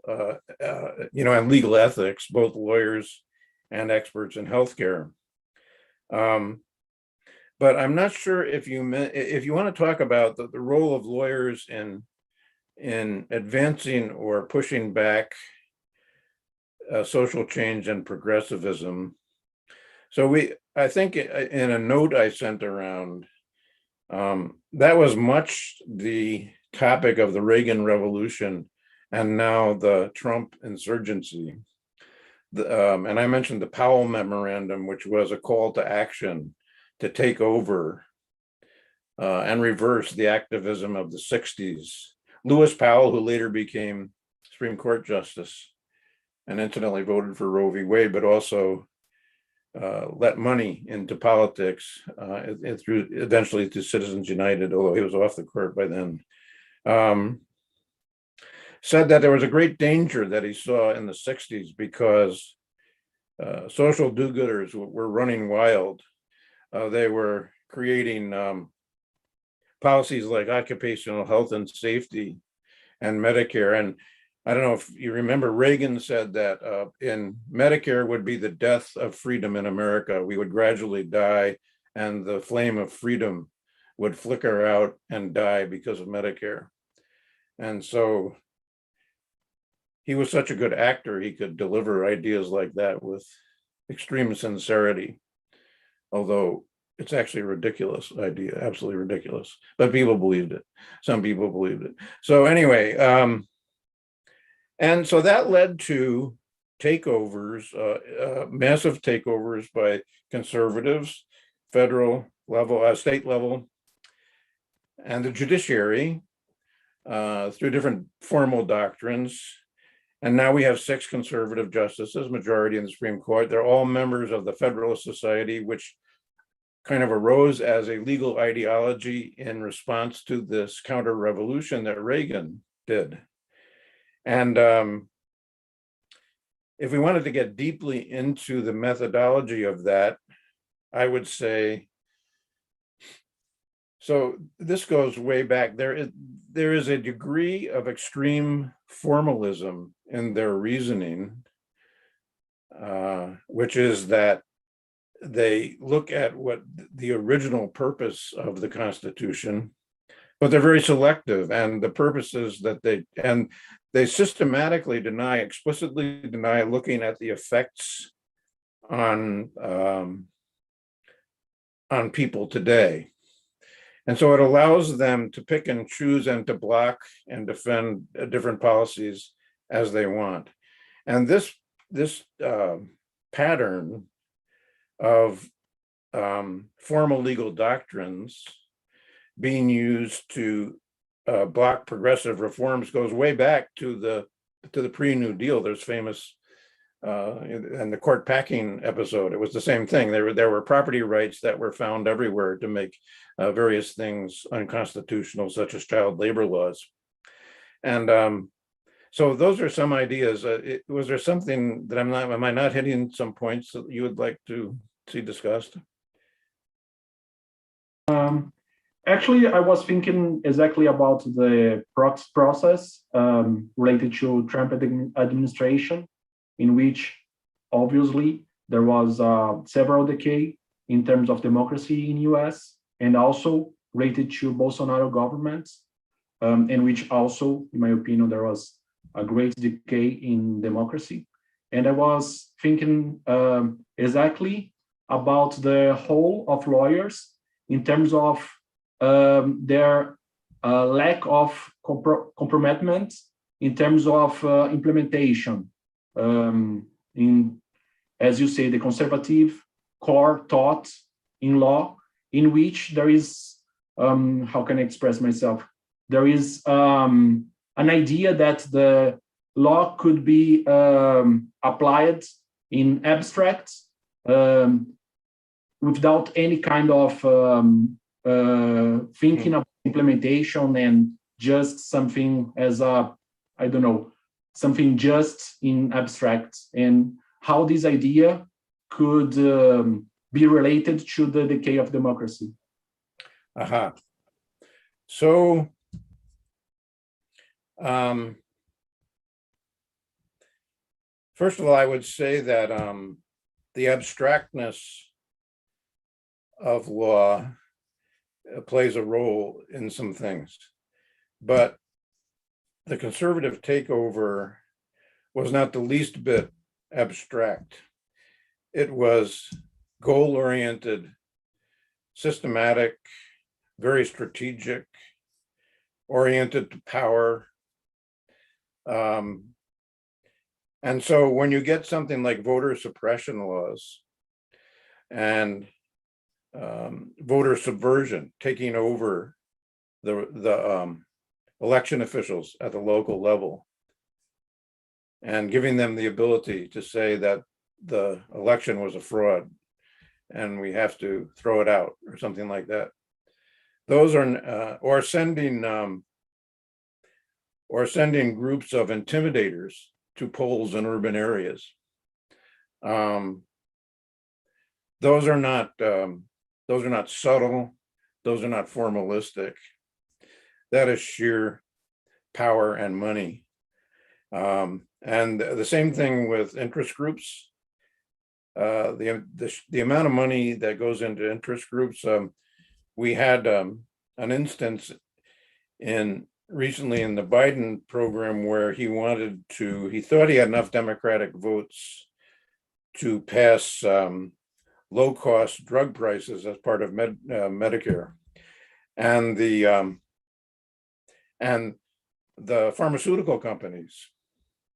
and legal ethics, both lawyers and experts in healthcare. But I'm not sure if you want to talk about the role of lawyers in advancing or pushing back social change and progressivism. So I think in a note I sent around, that was much the topic of the Reagan Revolution and now the Trump insurgency. And I mentioned the Powell Memorandum, which was a call to action to take over and reverse the activism of the 60s. Lewis Powell, who later became Supreme Court Justice and incidentally voted for Roe v. Wade, but also let money into politics through eventually to Citizens United, although he was off the court by then, said that there was a great danger that he saw in the 60s because social do-gooders were running wild. They were creating policies like occupational health and safety and Medicare. And I don't know if you remember, Reagan said that in Medicare would be the death of freedom in America. We would gradually die and the flame of freedom would flicker out and die because of Medicare. And so he was such a good actor, he could deliver ideas like that with extreme sincerity, although it's actually a ridiculous idea, absolutely ridiculous, but people believed it. Some people believed it. So anyway, and so that led to takeovers, massive takeovers by conservatives, federal level, state level, and the judiciary through different formal doctrines. And now we have 6 conservative justices, majority in the Supreme Court. They're all members of the Federalist Society, which kind of arose as a legal ideology in response to this counter-revolution that Reagan did. And if we wanted to get deeply into the methodology of that, I would say, so this goes way back. There is a degree of extreme formalism in their reasoning, which is that they look at what the original purpose of the Constitution, but they're very selective, and the purposes that they systematically explicitly deny looking at the effects on people today. And so it allows them to pick and choose and to block and defend different policies as they want. And this pattern of formal legal doctrines being used to block progressive reforms goes way back to the pre-New Deal. There's famous and the court packing episode. It was the same thing. There were property rights that were found everywhere to make various things unconstitutional, such as child labor laws. And so those are some ideas. Was there something that am I not hitting some points that you would like to see discussed? Actually, I was thinking exactly about the process related to Trump administration, in which obviously there was several decade in terms of democracy in US, and also related to Bolsonaro government, in which also, in my opinion, there was a great decay in democracy. And I was thinking exactly about the whole of lawyers in terms of their lack of compromise in terms of implementation. In, as you say, the conservative core thought in law, in which there is, how can I express myself? There is an idea that the law could be applied in abstract without any kind of thinking about implementation, and just something as a, I don't know, something just in abstract, and how this idea could be related to the decay of democracy. Aha. So, first of all, I would say that the abstractness of law plays a role in some things, but the conservative takeover was not the least bit abstract. It was goal-oriented, systematic, very strategic, oriented to power. And so when you get something like voter suppression laws and voter subversion taking over the election officials at the local level and giving them the ability to say that the election was a fraud and we have to throw it out or something like that. Those are, or sending groups of intimidators to polls in urban areas. Those are not subtle. Those are not formalistic. That is sheer power and money. And the same thing with interest groups. The amount of money that goes into interest groups. We had an instance recently in the Biden program where he thought he had enough Democratic votes to pass low-cost drug prices as part of Medicare, and the pharmaceutical companies,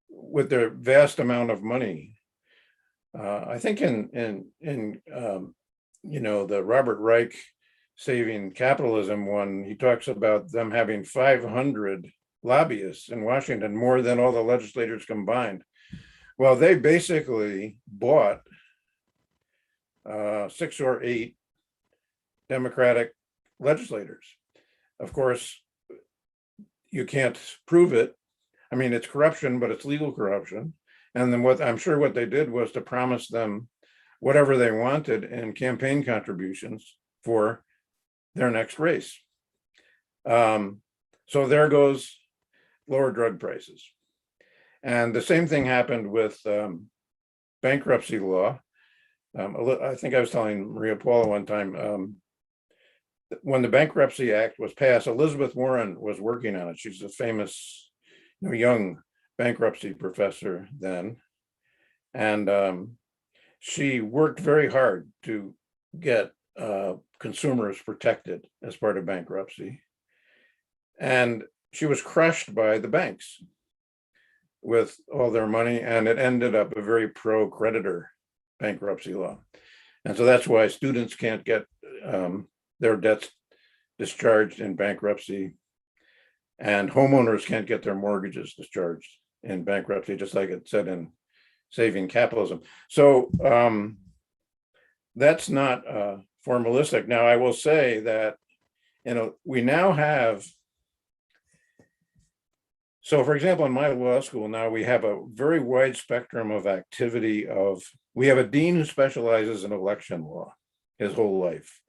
with their vast amount of money. I think in the Robert Reich Saving Capitalism one, he talks about them having 500 lobbyists in Washington, more than all the legislators combined. Well, they basically bought 6 or 8 Democratic legislators. Of course, you can't prove it. I mean, it's corruption, but it's legal corruption. And then what they did was to promise them whatever they wanted in campaign contributions for their next race. So there goes lower drug prices. And the same thing happened with bankruptcy law. I think I was telling Maria Paula one time, when the Bankruptcy Act was passed, Elizabeth Warren was working on it. She's a famous young bankruptcy professor then. And she worked very hard to get consumers protected as part of bankruptcy. And she was crushed by the banks with all their money, and it ended up a very pro-creditor bankruptcy law. And so that's why students can't get their debts discharged in bankruptcy, and homeowners can't get their mortgages discharged in bankruptcy, just like it said in Saving Capitalism. So that's not formalistic. Now, I will say that, we now have, so for example, in my law school now, we have a very wide spectrum of activity we have a dean who specializes in election law his whole life.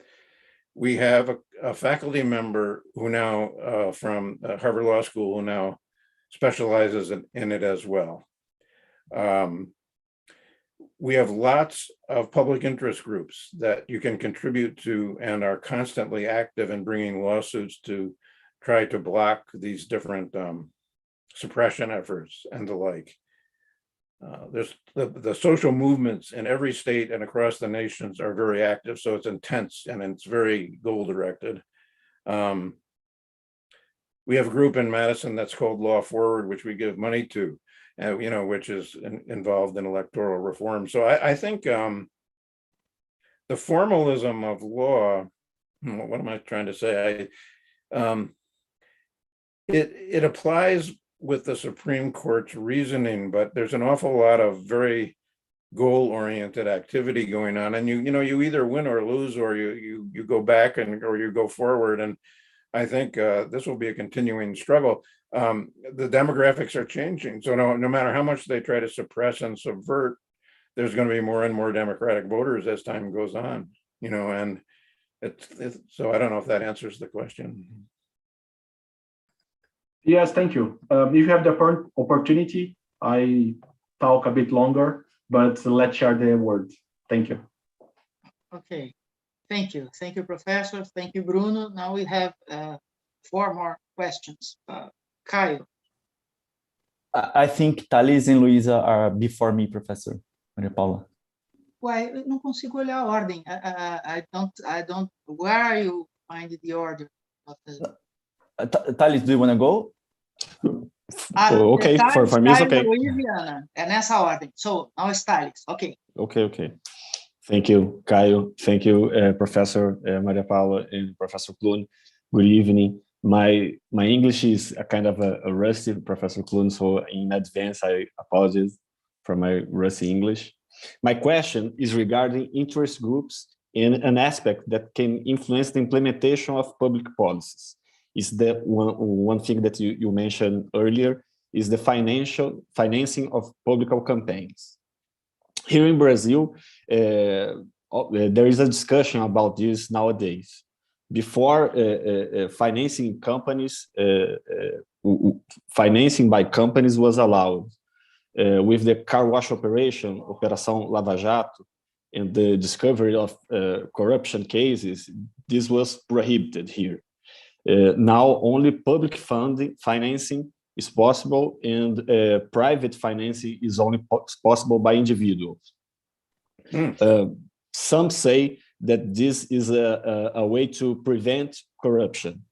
We have a faculty member who now, from Harvard Law School, who now specializes in it as well. We have lots of public interest groups that you can contribute to and are constantly active in bringing lawsuits to try to block these different suppression efforts and the like. There's the social movements in every state and across the nations are very active, so it's intense and it's very goal directed. We have a group in Madison that's called Law Forward, which we give money to, which is involved in electoral reform. So I think the formalism of law, what am I trying to say? It applies with the Supreme Court's reasoning, but there's an awful lot of very goal-oriented activity going on, and you either win or lose, or you go back or you go forward. And I think this will be a continuing struggle. The demographics are changing, so no matter how much they try to suppress and subvert, there's going to be more and more Democratic voters as time goes on. And so I don't know if that answers the question. Yes, thank you. If you have the opportunity, I talk a bit longer, but let's share the word. Thank you. Okay, thank you. Thank you, Professor. Thank you, Bruno. Now we have 4 more questions. Caio. I think Thales and Luisa are before me, Professor Maria Paula. Uai, eu não consigo olhar a ordem. I don't, where are you finding the order of the... Thales, do you want to go? Okay, for me it's okay. Louisiana. É nessa ordem. So, now it's Thales. Okay. Okay. Thank you, Caio. Thank you, Professor Maria Paula and Professor Clune. Good evening. My English is a kind of a rusty, Professor Clune, so in advance, I apologize for my rusty English. My question is regarding interest groups and an aspect that can influence the implementation of public policies. Is the one thing that you mentioned earlier is the financing of political campaigns. Here in Brazil, there is a discussion about this nowadays. Before financing companies, financing by companies was allowed. With the car wash operation, Operação Lava Jato, and the discovery of corruption cases, this was prohibited here. Now only public financing is possible, and private financing is only possible by individuals. Some say that this is a way to prevent corruption.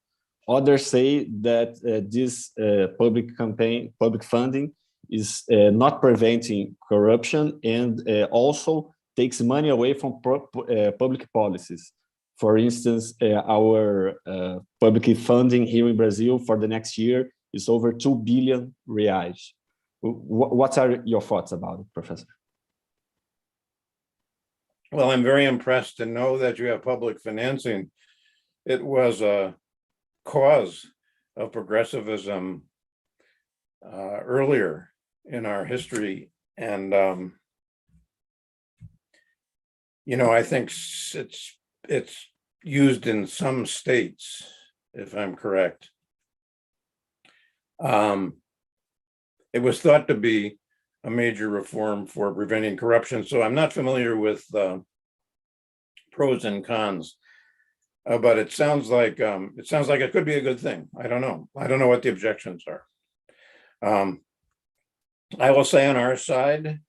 Others say that this public funding is not preventing corruption and also takes money away from public policies. For instance, our public funding here in Brazil for the next year is over 2 billion reais. What are your thoughts about it, Professor? Well, I'm very impressed to know that you have public financing. It was a cause of progressivism earlier in our history. And, I think it's used in some states, if I'm correct. It was thought to be a major reform for preventing corruption. So I'm not familiar with pros and cons, but it sounds like it could be a good thing. I don't know. I don't know what the objections are. I will say on our side,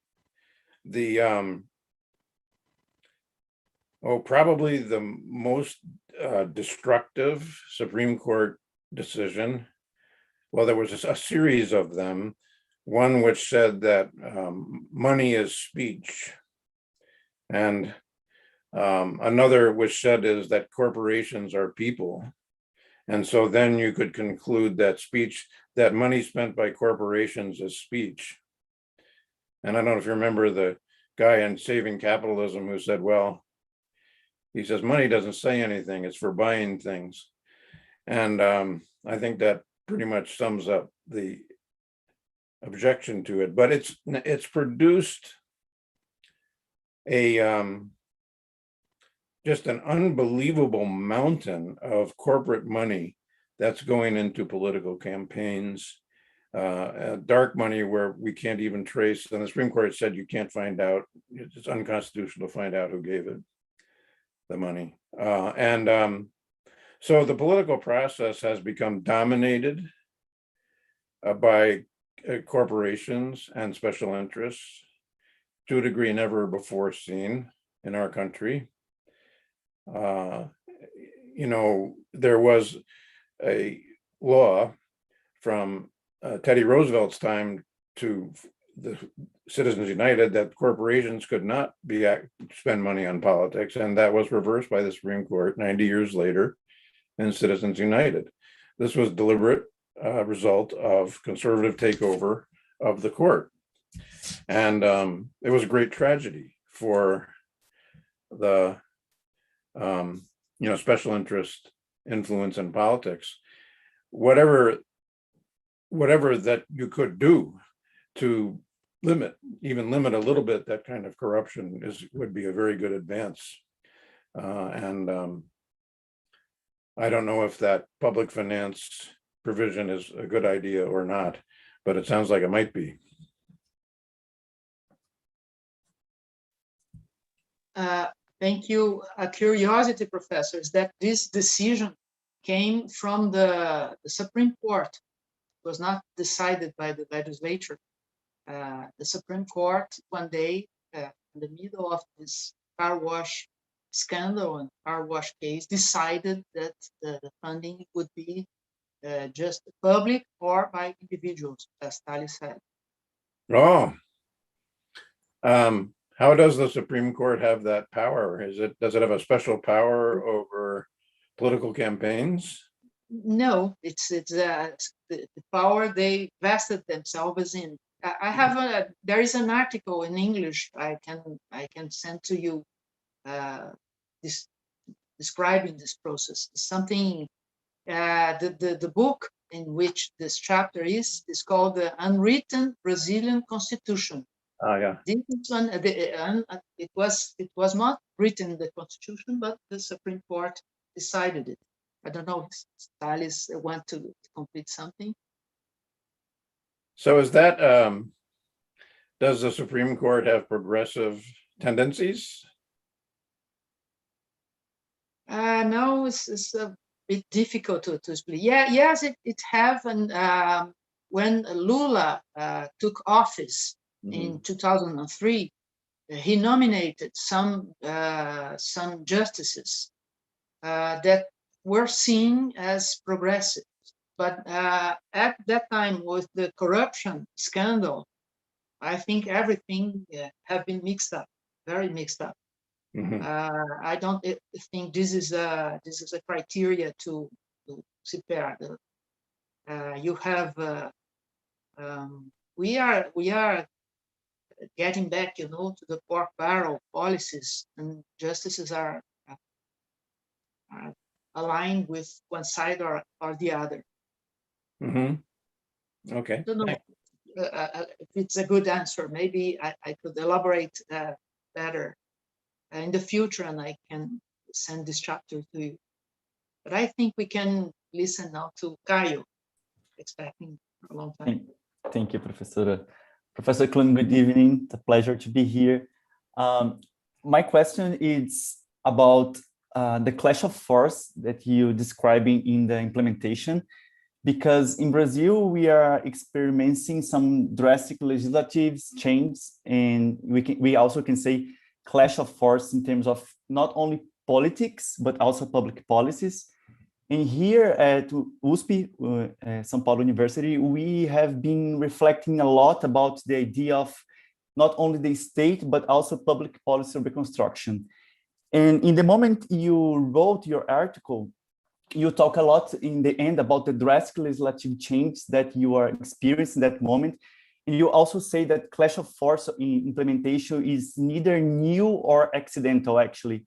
probably the most destructive Supreme Court decision. Well, there was a series of them. One which said that money is speech, And another was said is that corporations are people. And so then you could conclude that that money spent by corporations is speech. And I don't know if you remember the guy in Saving Capitalism who said, well, he says, money doesn't say anything, it's for buying things. And I think that pretty much sums up the objection to it. But it's produced just an unbelievable mountain of corporate money that's going into political campaigns, dark money where we can't even trace. And the Supreme Court said you can't find out, it's unconstitutional to find out who gave it, the money. So the political process has become dominated by corporations and special interests to a degree never before seen in our country. There was a law from Teddy Roosevelt's time to the Citizens United that corporations could not spend money on politics, and that was reversed by the Supreme Court 90 years later in Citizens United. This was deliberate result of conservative takeover of the court, and it was a great tragedy for the special interest influence in politics. Whatever that you could do to limit a little bit that kind of corruption would be a very good advance. I don't know if that public finance provision is a good idea or not, but it sounds like it might be. Thank you. A curiosity, Professor, is that this decision came from the Supreme Court. It was not decided by the legislature. The Supreme Court one day, in the middle of this car wash scandal and car wash case, decided that the funding would be just public or by individuals, as Tali said. Oh, how does the Supreme Court have that power? Does it have a special power over political campaigns? No, it's the power they vested themselves in. I have there is an article in English I can send to you, describing this process. Something the book in which this chapter is called the Unwritten Brazilian Constitution. Oh yeah. This one, it was not written in the Constitution, but the Supreme Court decided it. I don't know if Thales want to complete something. So is that, does the Supreme Court have progressive tendencies? No, it's a bit difficult to explain. Yeah, yes, it have. And when Lula took office in 2003, he nominated some justices that were seen as progressive. But at that time, with the corruption scandal, I think everything have been mixed up, very mixed up. I don't think this is a criteria to compare. You have we are getting back, to the pork barrel policies, and justices are aligned with one side or the other. Okay. I don't know if it's a good answer. Maybe I could elaborate better in the future, and I can send this chapter to you. But I think we can listen now to Caio, expecting for a long time. Thank you, Professora. Professor Clune, good evening. It's a pleasure to be here. My question is about the clash of force that you're describing in the implementation, because in Brazil, we are experiencing some drastic legislative changes, and we also can say clash of force in terms of not only politics, but also public policies. And here at USP, São Paulo University, we have been reflecting a lot about the idea of not only the state, but also public policy reconstruction. And in the moment you wrote your article, you talk a lot in the end about the drastic legislative change that you are experiencing at that moment. And you also say that clash of force in implementation is neither new or accidental, actually.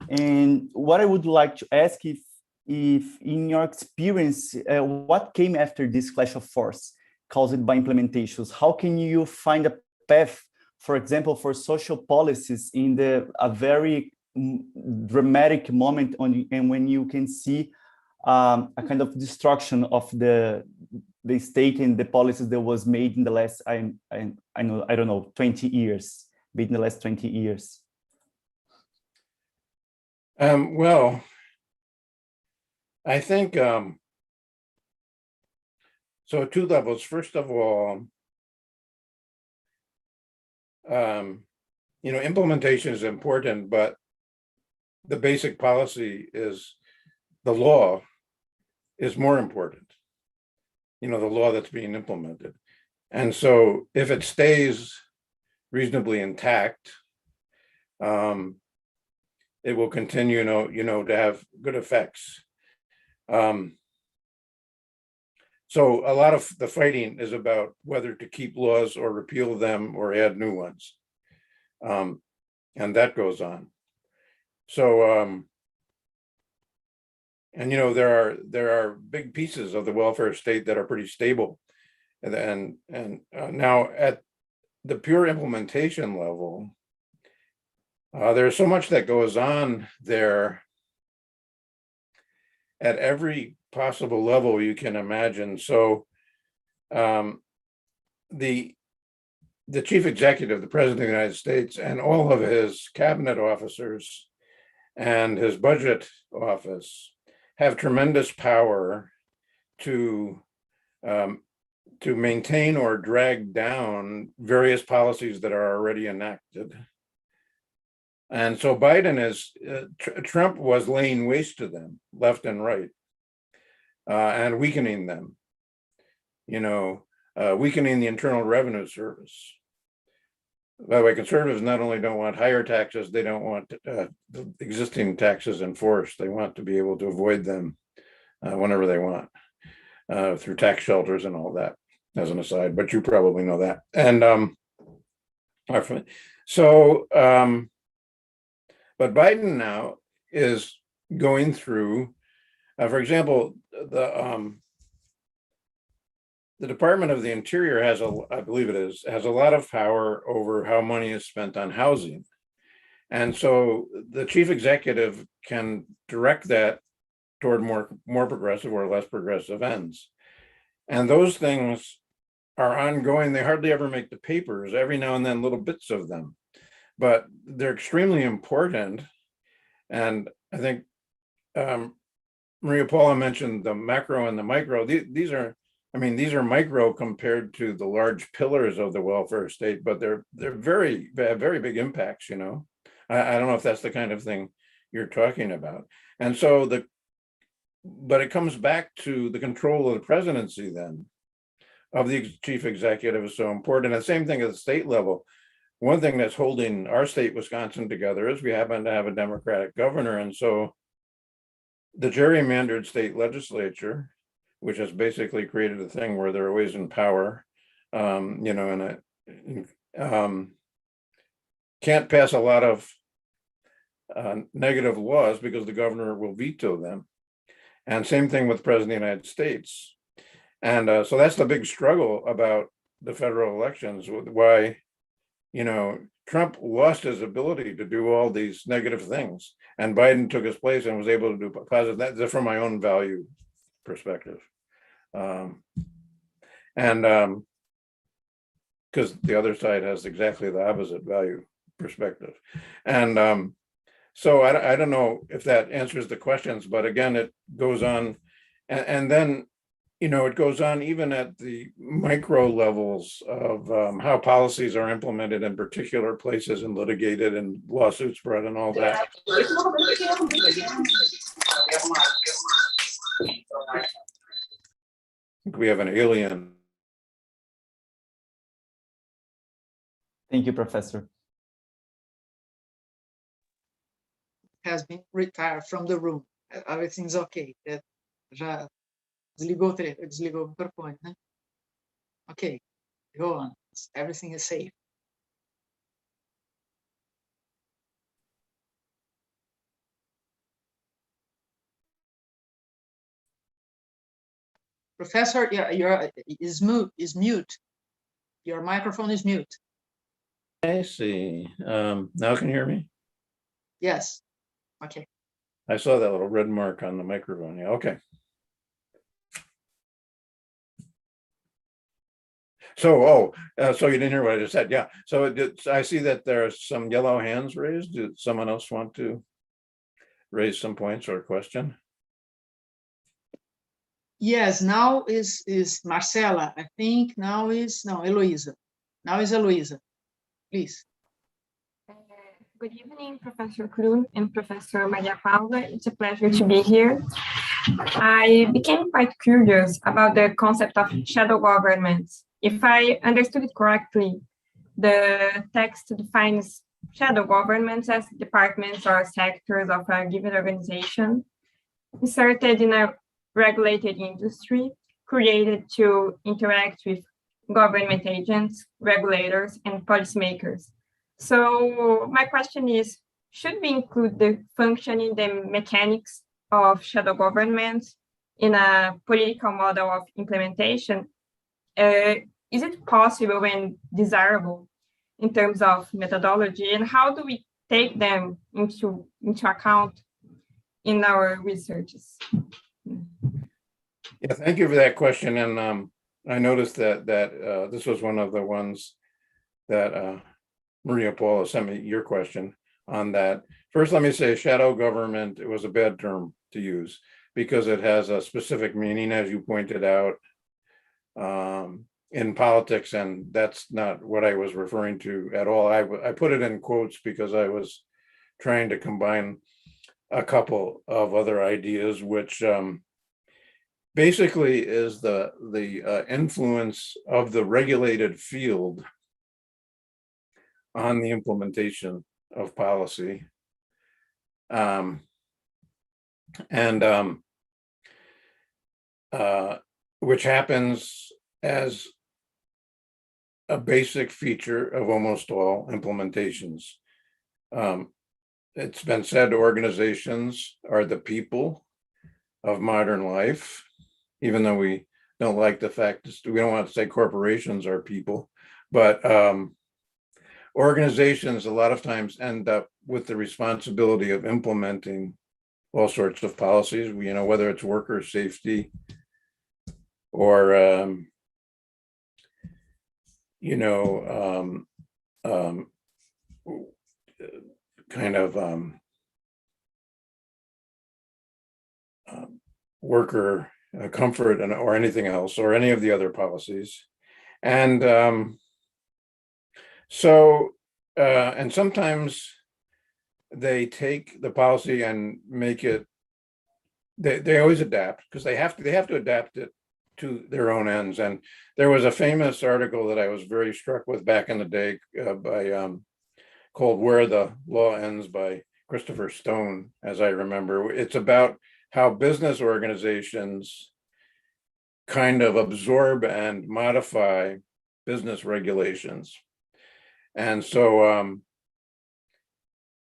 And what I would like to ask if in your experience, what came after this clash of force caused by implementations? How can you find a path, for example, for social policies in a very dramatic moment and when you can see a kind of destruction of the state and the policies that was made in the last, I don't know, 20 years, made in the last 20 years? Well, I think, so at two levels. First of all, implementation is important, but the basic policy is the law is more important, the law that's being implemented. And so if it stays reasonably intact, it will continue, to have good effects. So a lot of the fighting is about whether to keep laws or repeal them or add new ones. And that goes on. So, there are big pieces of the welfare state that are pretty stable. And now at the pure implementation level, there's so much that goes on there at every possible level you can imagine. So the chief executive, the president of the United States, and all of his cabinet officers and his budget office have tremendous power to maintain or drag down various policies that are already enacted. And so Biden Trump was laying waste to them left and right, and weakening them, weakening the Internal Revenue Service. By the way, conservatives not only don't want higher taxes, they don't want the existing taxes enforced. They want to be able to avoid them whenever they want through tax shelters and all that, as an aside, but you probably know that. And but Biden now is going through, for example, the Department of the Interior has I believe it is, has a lot of power over how money is spent on housing. And so the chief executive can direct that toward more progressive or less progressive ends. And those things are ongoing. They hardly ever make the papers, every now and then little bits of them, but they're extremely important. And I think Maria Paula mentioned the macro and the micro. These are micro compared to the large pillars of the welfare state, but they have very big impacts, I don't know if that's the kind of thing you're talking about. And so but it comes back to the control of the presidency then, of the chief executive is so important. And the same thing at the state level. One thing that's holding our state, Wisconsin, together is we happen to have a Democratic governor. And so the gerrymandered state legislature, which has basically created a thing where they're always in power, can't pass a lot of negative laws because the governor will veto them. And same thing with the President of the United States. And so that's the big struggle about the federal elections, why, Trump lost his ability to do all these negative things, and Biden took his place and was able to do positive. That's from my own value perspective. And because the other side has exactly the opposite value perspective. And so I don't know if that answers the questions, but again, it goes on. And then, it goes on even at the micro levels of how policies are implemented in particular places and litigated and lawsuits brought and all that. I think we have an alien. Thank you, Professor. Has been retired from the room. Everything's okay. Já desligou o microfone, né? Okay, go on. Everything is safe. Professor, is mute. Your microphone is mute. I see. Now can you hear me? Yes. Okay. I saw that little red mark on the microphone. Yeah, okay. So, so you didn't hear what I just said. Yeah. So I see that there are some yellow hands raised. Did someone else want to raise some points or a question? Yes, now is Marcela. I think now is, no, Eloisa. Now is Eloisa. Please. Good evening, Professor Clune and Professor Maria Paula. It's a pleasure to be here. I became quite curious about the concept of shadow governments. If I understood it correctly, the text defines shadow governments as departments or sectors of a given organization inserted in a regulated industry, created to interact with government agents, regulators, and policymakers. So my question is, should we include the functioning, the mechanics of shadow governments in a political model of implementation? Is it possible and desirable in terms of methodology, and how do we take them into account in our researches? Yeah, thank you for that question. And I noticed that this was one of the ones that Maria Paula sent me your question on that. First, let me say shadow government, it was a bad term to use because it has a specific meaning, as you pointed out, in politics, and that's not what I was referring to at all. I put it in quotes because I was trying to combine a couple of other ideas, which basically is the influence of the regulated field on the implementation of policy. Which happens as a basic feature of almost all implementations. It's been said organizations are the people of modern life, even though we don't like the fact, we don't want to say corporations are people, but organizations a lot of times end up with the responsibility of implementing all sorts of policies, whether it's worker safety or, worker comfort or anything else, or any of the other policies. And and sometimes they take the policy and make it, they always adapt because they have to adapt it to their own ends. And there was a famous article that I was very struck with back in the day called Where the Law Ends by Christopher Stone, as I remember. It's about how business organizations kind of absorb and modify business regulations. And so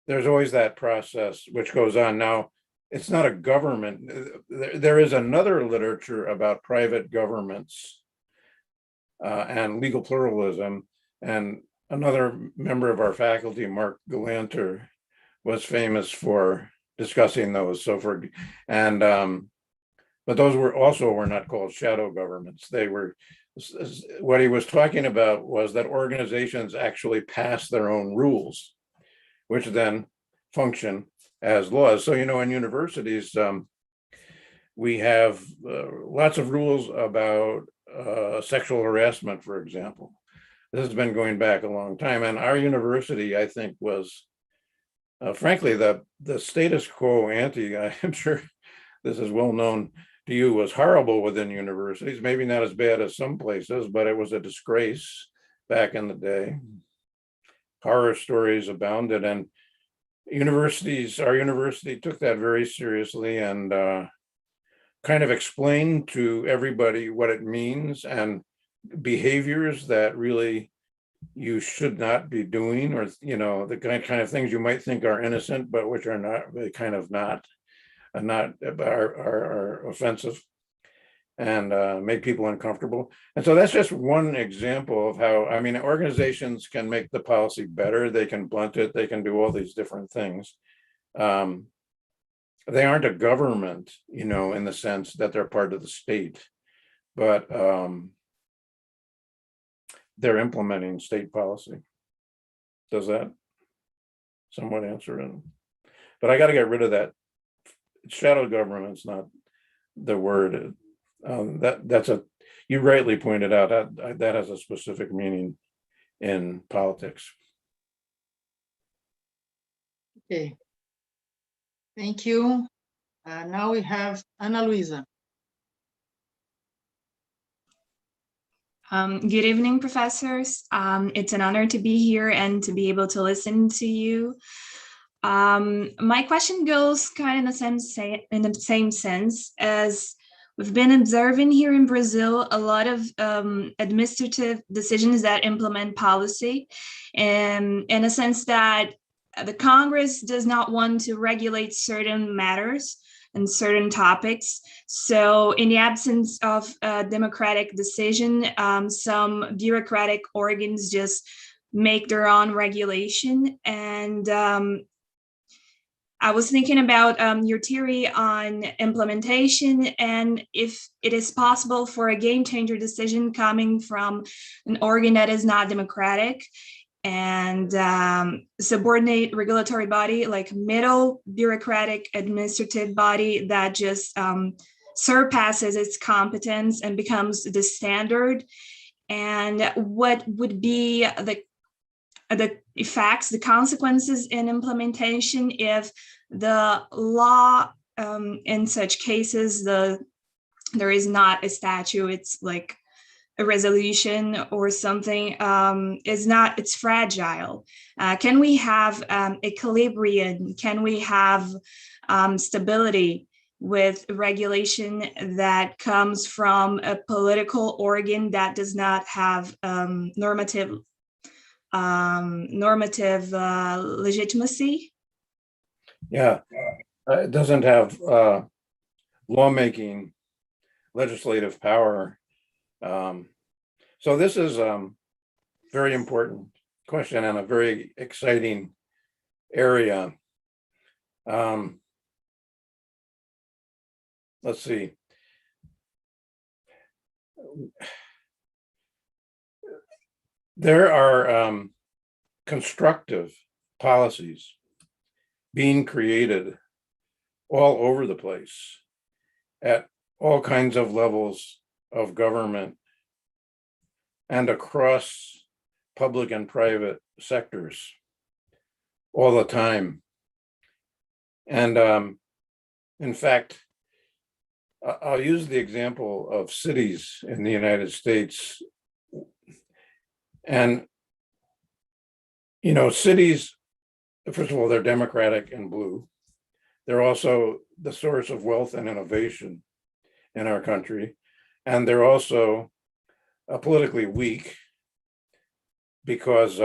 there's always that process which goes on. Now, it's not a government. There is another literature about private governments and legal pluralism. And another member of our faculty, Mark Galanter, was famous for discussing those. So but those were not called shadow governments. They were, what he was talking about was that organizations actually pass their own rules, which then function as laws. So, in universities, we have lots of rules about sexual harassment, for example. This has been going back a long time. And our university, I think, was, frankly, the status quo ante, I'm sure this is well known to you, was horrible within universities. Maybe not as bad as some places, but it was a disgrace back in the day. horror stories abounded, and our university took that very seriously and kind of explained to everybody what it means and behaviors that really you should not be doing, or the kind of things you might think are innocent, but which are not really kind of not are offensive and make people uncomfortable. And so that's just one example of how, I mean, organizations can make the policy better, they can blunt it, they can do all these different things. They aren't a government, in the sense that they're part of the state, but they're implementing state policy. Does that somewhat answer it? But I got to get rid of that. Shadow government's not the word. You rightly pointed out that has a specific meaning in politics. Okay. Thank you. Now we have Ana Luisa. Good evening, professors. It's an honor to be here and to be able to listen to you. My question goes kind of in the same sense as we've been observing here in Brazil, a lot of administrative decisions that implement policy, and in a sense that the Congress does not want to regulate certain matters and certain topics. So in the absence of a democratic decision, some bureaucratic organs just make their own regulation. And I was thinking about your theory on implementation and if it is possible for a game changer decision coming from an organ that is not democratic and subordinate regulatory body, like middle bureaucratic administrative body that just surpasses its competence and becomes the standard. And what would be the effects, the consequences in implementation if the law in such cases, there is not a statute, it's like a resolution or something, it's fragile. Can we have equilibrium? Can we have stability with regulation that comes from a political organ that does not have normative legitimacy? Yeah, it doesn't have lawmaking, legislative power. So this is a very important question and a very exciting area. Let's see. There are constructive policies being created all over the place at all kinds of levels of government and across public and private sectors all the time. And in fact, I'll use the example of cities in the United States. And, cities, first of all, they're democratic and blue. They're also the source of wealth and innovation in our country. And they're also politically weak because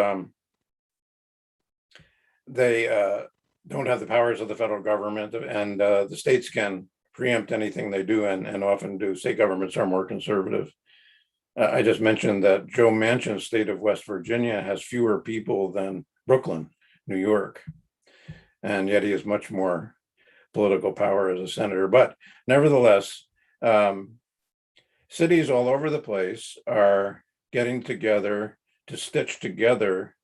they don't have the powers of the federal government, and the states can preempt anything they do, and often do. State governments are more conservative. I just mentioned that Joe Manchin's state of West Virginia has fewer people than Brooklyn, New York, and yet he has much more political power as a senator. But nevertheless, cities all over the place are getting together to stitch together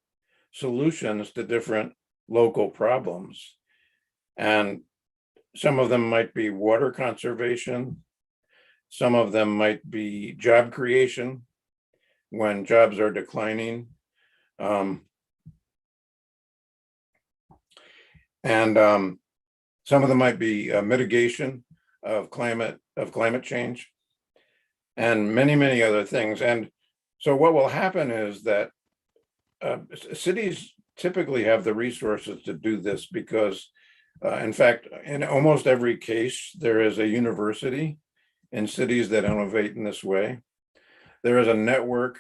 solutions to different local problems. And some of them might be water conservation. Some of them might be job creation when jobs are declining. And some of them might be mitigation of climate change, and many, many other things. And so what will happen is that cities typically have the resources to do this because, in fact, in almost every case, there is a university in cities that innovate in this way. There is a network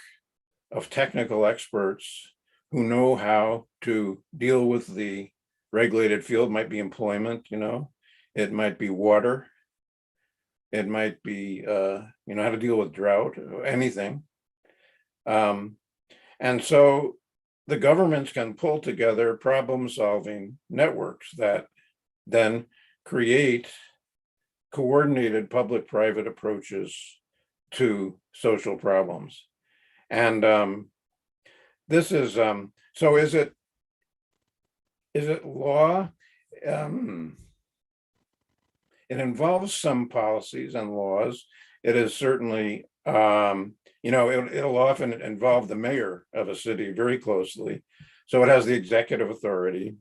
of technical experts who know how to deal with the regulated field. Might be employment, it might be water, it might be, how to deal with drought, anything. And so the governments can pull together problem-solving networks that then create coordinated public-private approaches to social problems. And this is, so is it law? It involves some policies and laws. It is certainly, it'll often involve the mayor of a city very closely. So it has the executive authority.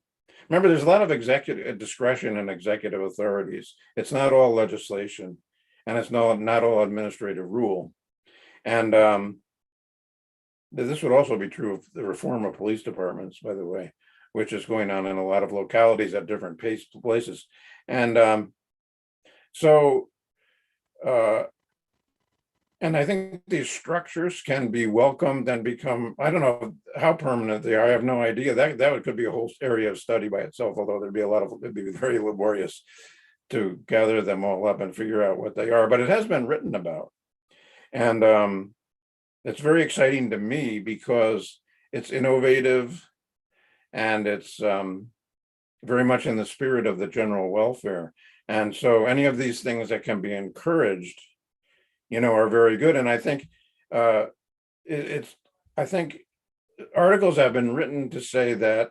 Remember, there's a lot of executive discretion in executive authorities. It's not all legislation, and it's not all administrative rule. And this would also be true of the reform of police departments, by the way, which is going on in a lot of localities at different places. And and I think these structures can be welcomed and become, I don't know how permanent they are. I have no idea. That could be a whole area of study by itself, although it'd be very laborious to gather them all up and figure out what they are, but it has been written about. And it's very exciting to me because it's innovative and it's very much in the spirit of the general welfare. And so any of these things that can be encouraged, are very good. And I think I think articles have been written to say that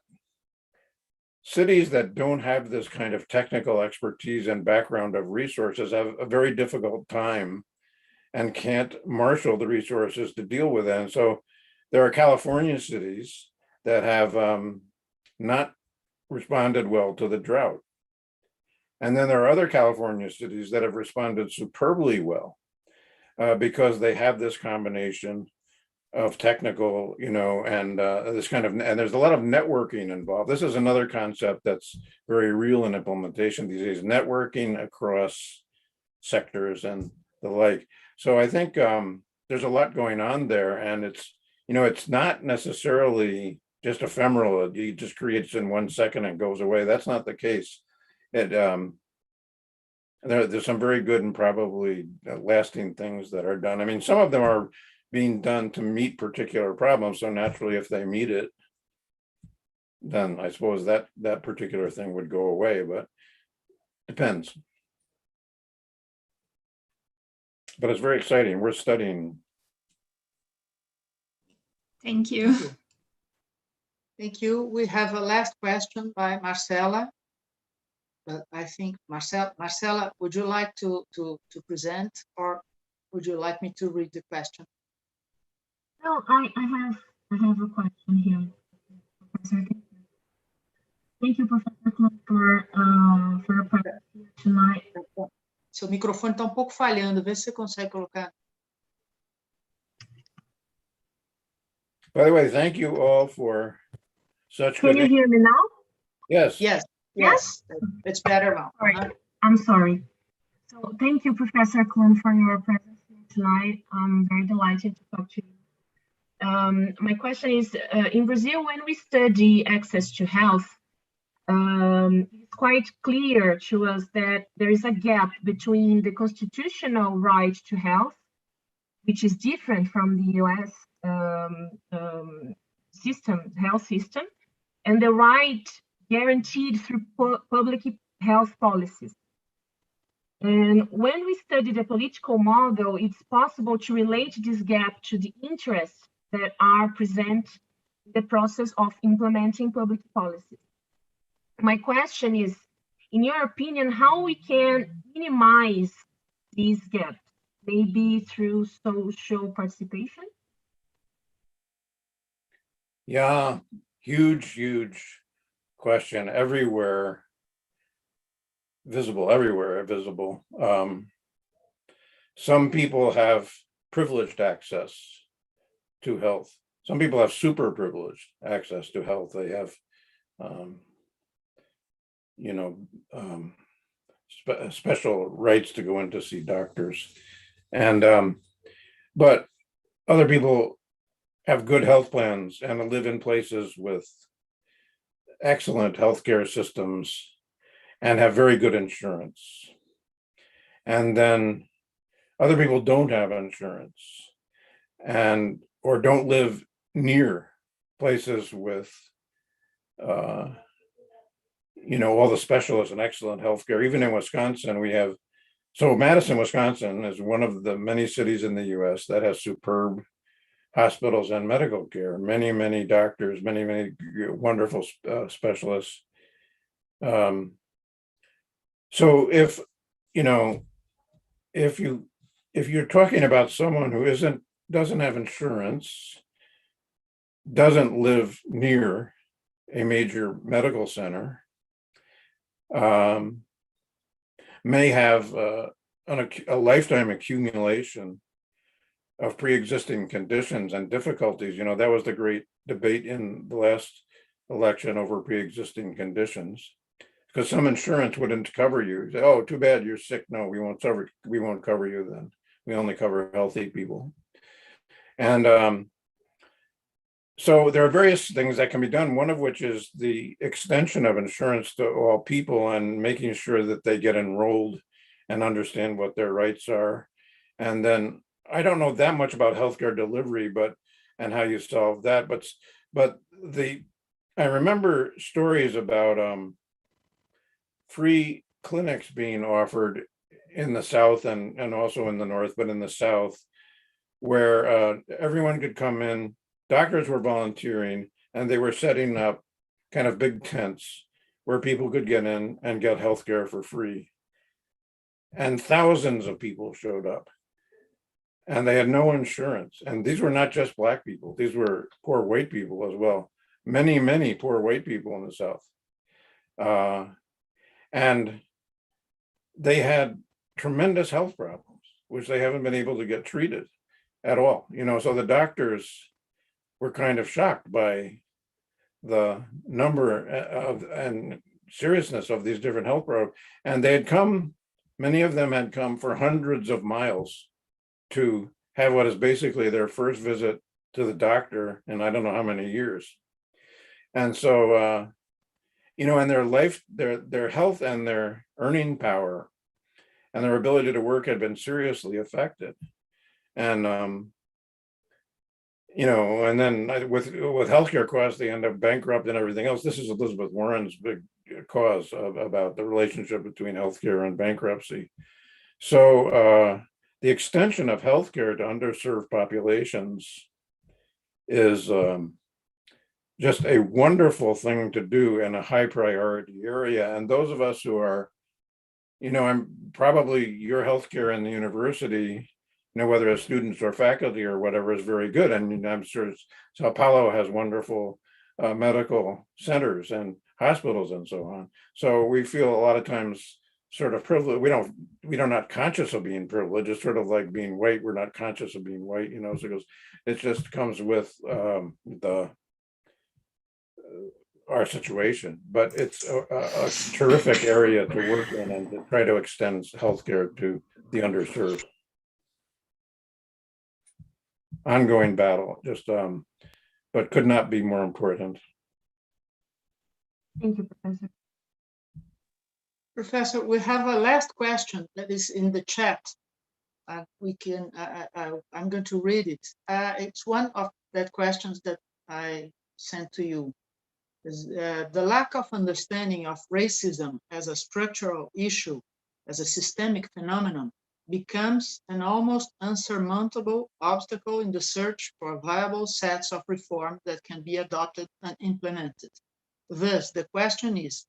cities that don't have this kind of technical expertise and background of resources have a very difficult time and can't marshal the resources to deal with it. And so there are California cities that have not responded well to the drought. And then there are other California cities that have responded superbly well because they have this combination of technical, and this kind of, and there's a lot of networking involved. This is another concept that's very real in implementation these days, networking across sectors and the like. So I think there's a lot going on there, and it's not necessarily just ephemeral. It just creates in 1 second and goes away. That's not the case. There's some very good and probably lasting things that are done. I mean, some of them are being done to meet particular problems. So naturally, if they meet it, then I suppose that particular thing would go away, but depends. But it's very exciting. We're studying. Thank you. Thank you. We have a last question by Marcela. But I think Marcela, would you like to present, or would you like me to read the question? No, I have a question here, Professor. Thank you, Professor Clune, for your presentation tonight. Seu microfone está um pouco falhando. Vê se você consegue colocar. By the way, thank you all for such good. Can you hear me now? Yes. Yes, it's better now. I'm sorry. So thank you, Professor Clune, for your presence here tonight. I'm very delighted to talk to you. My question is, in Brazil, when we study access to health, it's quite clear to us that there is a gap between the constitutional right to health, which is different from the US health system, and the right guaranteed through public health policies. And when we study the political model, it's possible to relate this gap to the interests that are present in the process of implementing public policies. My question is, in your opinion, how we can minimize these gaps? Maybe through social participation? Yeah, huge question. Everywhere visible. Some people have privileged access to health some people have super privileged access to health. They have, special rights to go in to see doctors. And, but other people have good health plans and live in places with excellent healthcare systems and have very good insurance. And then other people don't have insurance or don't live near places with, all the specialists and excellent healthcare. Even in Wisconsin, we have, so Madison, Wisconsin is one of the many cities in the US that has superb hospitals and medical care, many, many doctors, many, many wonderful specialists. So if you're talking about someone who doesn't have insurance, doesn't live near a major medical center, may have a lifetime accumulation of pre-existing conditions and difficulties. That was the great debate in the last election over pre-existing conditions, because some insurance wouldn't cover you. Say, oh, too bad, you're sick. No, we won't cover you then. We only cover healthy people. And so there are various things that can be done, one of which is the extension of insurance to all people and making sure that they get enrolled and understand what their rights are. And then I don't know that much about healthcare delivery, and how you solve that, but I remember stories about free clinics being offered in the South and also in the North, but in the South, where everyone could come in. Doctors were volunteering, and they were setting up kind of big tents where people could get in and get healthcare for free. And thousands of people showed up, and they had no insurance. And these were not just Black people; these were poor white people as well. Many, many poor white people in the South, and they had tremendous health problems, which they haven't been able to get treated at all. So the doctors were kind of shocked by the number of and seriousness of these different health problems. And many of them had come for hundreds of miles to have what is basically their first visit to the doctor in I don't know how many years. And so, and their health and their earning power and their ability to work had been seriously affected. And, and then with healthcare costs, they end up bankrupt and everything else. This is Elizabeth Warren's big cause about the relationship between healthcare and bankruptcy. So the extension of healthcare to underserved populations is just a wonderful thing to do in a high priority area. And those of us who are, I'm probably your healthcare in the university, whether as students or faculty or whatever, is very good. And I'm sure Sao Paulo has wonderful medical centers and hospitals and so on. So we feel a lot of times sort of privileged. We're not conscious of being privileged. It's sort of like being white. We're not conscious of being white, so it just comes with our situation. But it's a terrific area to work in and to try to extend healthcare to the underserved. Ongoing battle, but could not be more important. Thank you, Professor. Professor, we have a last question that is in the chat. I'm going to read it. It's one of the questions that I sent to you. The lack of understanding of racism as a structural issue, as a systemic phenomenon, becomes an almost unsurmountable obstacle in the search for viable sets of reform that can be adopted and implemented. Thus, the question is,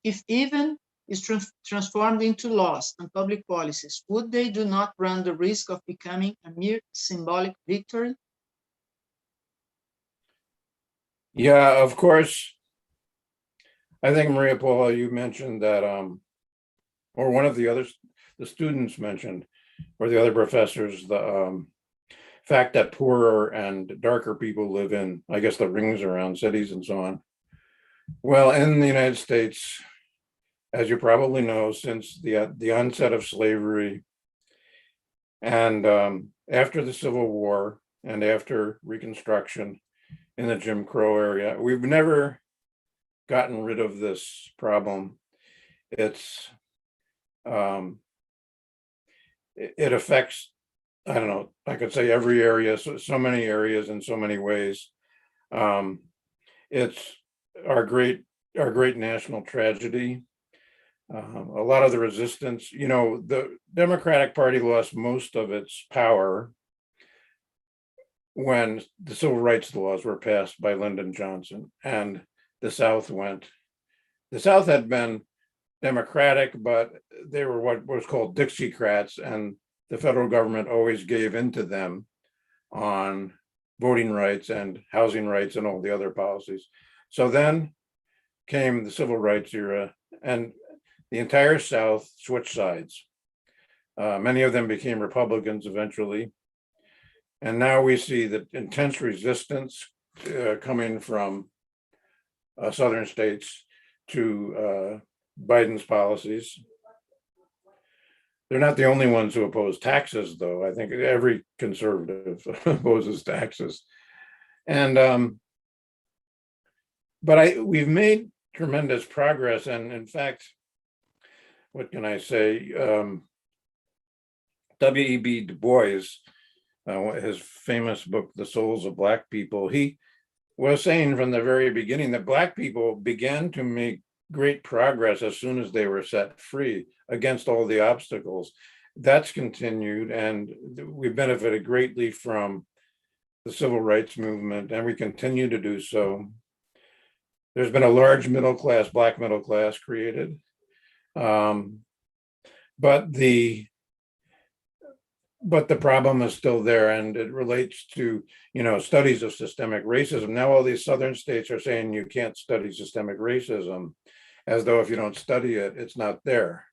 if even is transformed into laws and public policies, would they do not run the risk of becoming a mere symbolic victory? Yeah, of course. I think, Maria Paula, you mentioned that, or one of the students mentioned, or the other professors, the fact that poorer and darker people live in, I guess, the rings around cities and so on. Well, in the United States, as you probably know, since the onset of slavery and after the Civil War and after Reconstruction in the Jim Crow area, we've never gotten rid of this problem. It's it affects, I don't know, I could say every area, so many areas in so many ways. It's our great national tragedy. A lot of the resistance, you know, the Democratic Party lost most of its power when the civil rights laws were passed by Lyndon Johnson and the South went. The South had been Democratic, but they were what was called Dixiecrats, and the federal government always gave into them on voting rights and housing rights and all the other policies. So then came the civil rights era, and the entire South switched sides. Many of them became Republicans eventually. And now we see that intense resistance coming from southern states to Biden's policies. They're not the only ones who oppose taxes, though. I think every conservative opposes taxes. And but we've made tremendous progress, and in fact, what can I say? W.E.B. Du Bois, his famous book, The Souls of Black People, he was saying from the very beginning that Black people began to make great progress as soon as they were set free against all the obstacles. That's continued, and we benefited greatly from the civil rights movement, and we continue to do so. There's been a large middle class, Black middle class created. But the problem is still there, and it relates to, you know, studies of systemic racism. Now all these southern states are saying you can't study systemic racism, as though if you don't study it, it's not there.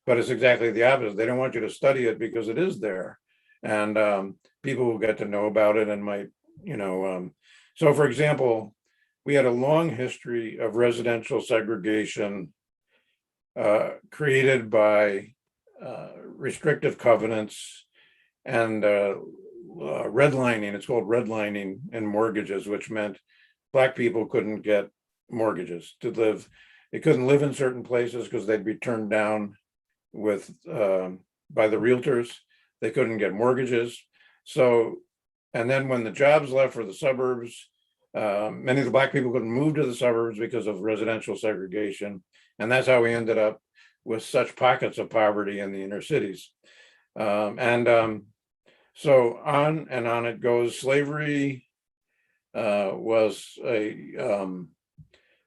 But it's exactly the opposite. They don't want you to study it because it is there, and people will get to know about it and might, you know. So, for example, we had a long history of residential segregation created by restrictive covenants and redlining. It's called redlining in mortgages, which meant Black people couldn't get mortgages to live. They couldn't live in certain places because they'd be turned down with by the realtors. They couldn't get mortgages. So, and then when the jobs left for the suburbs, many of the Black people couldn't move to the suburbs because of residential segregation. And that's how we ended up with such pockets of poverty in the inner cities. So on and on it goes. Slavery was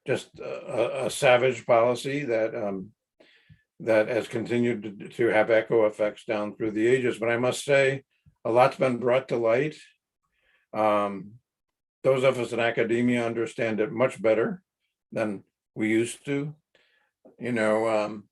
just a savage policy that has continued to have echo effects down through the ages. But I must say, a lot's been brought to light. Those of us in academia understand it much better than we used to, you know,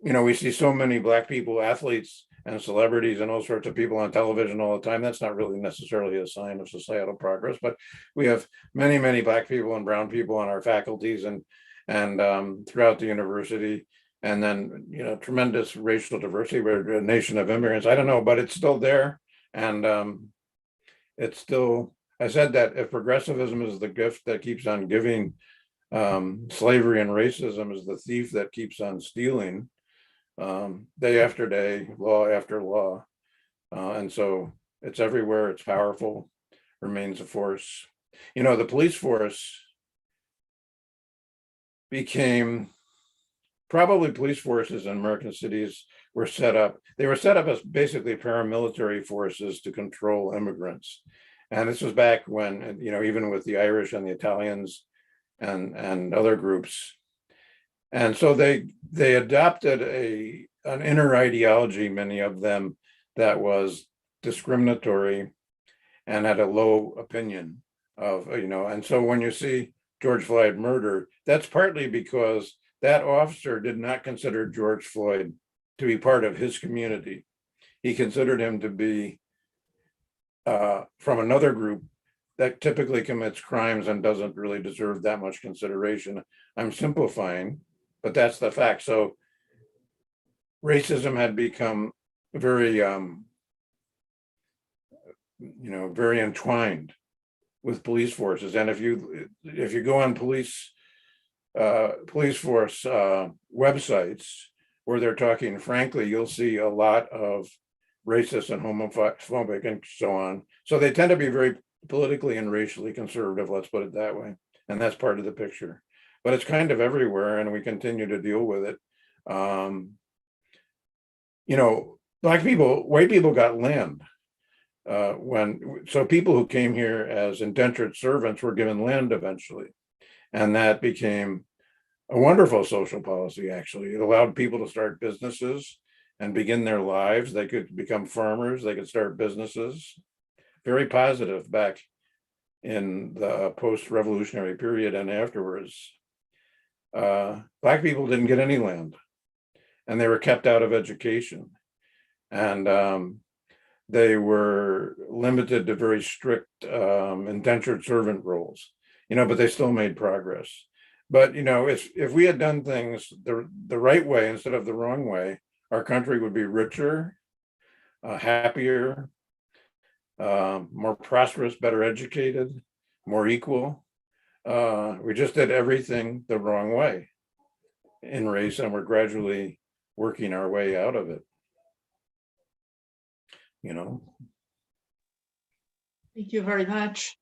you know, we see so many Black people, athletes and celebrities and all sorts of people on television all the time. That's not really necessarily a sign of societal progress, but we have many, many Black people and brown people on our faculties and throughout the university. And then, you know, tremendous racial diversity. We're a nation of immigrants. I don't know, but it's still there. And it's still, I said that if progressivism is the gift that keeps on giving, slavery and racism is the thief that keeps on stealing, day after day, law after law. And so it's everywhere, it's powerful, remains a force. You know, the police force became, probably police forces in American cities were set up. They were set up as basically paramilitary forces to control immigrants. And this was back when, you know, even with the Irish and the Italians and other groups. And so they adopted an inner ideology, many of them, that was discriminatory and had a low opinion of, you know, and so when you see George Floyd murder, that's partly because that officer did not consider George Floyd to be part of his community. he considered him to be from another group that typically commits crimes and doesn't really deserve that much consideration. I'm simplifying, but that's the fact. So racism had become very, very entwined with police forces. And if you go on police force websites where they're talking frankly, you'll see a lot of racist and homophobic and so on. So they tend to be very politically and racially conservative, let's put it that way. And that's part of the picture. But it's kind of everywhere, and we continue to deal with it. White people got land. So people who came here as indentured servants were given land eventually. And that became a wonderful social policy, actually. It allowed people to start businesses and begin their lives. They could become farmers, they could start businesses. Very positive back in the post-revolutionary period and afterwards. Black people didn't get any land, and they were kept out of education. And they were limited to very strict indentured servant roles, but they still made progress. But, if we had done things the right way instead of the wrong way, our country would be richer, happier, more prosperous, better educated, more equal. We just did everything the wrong way in race, and we're gradually working our way out of it. Thank you very much.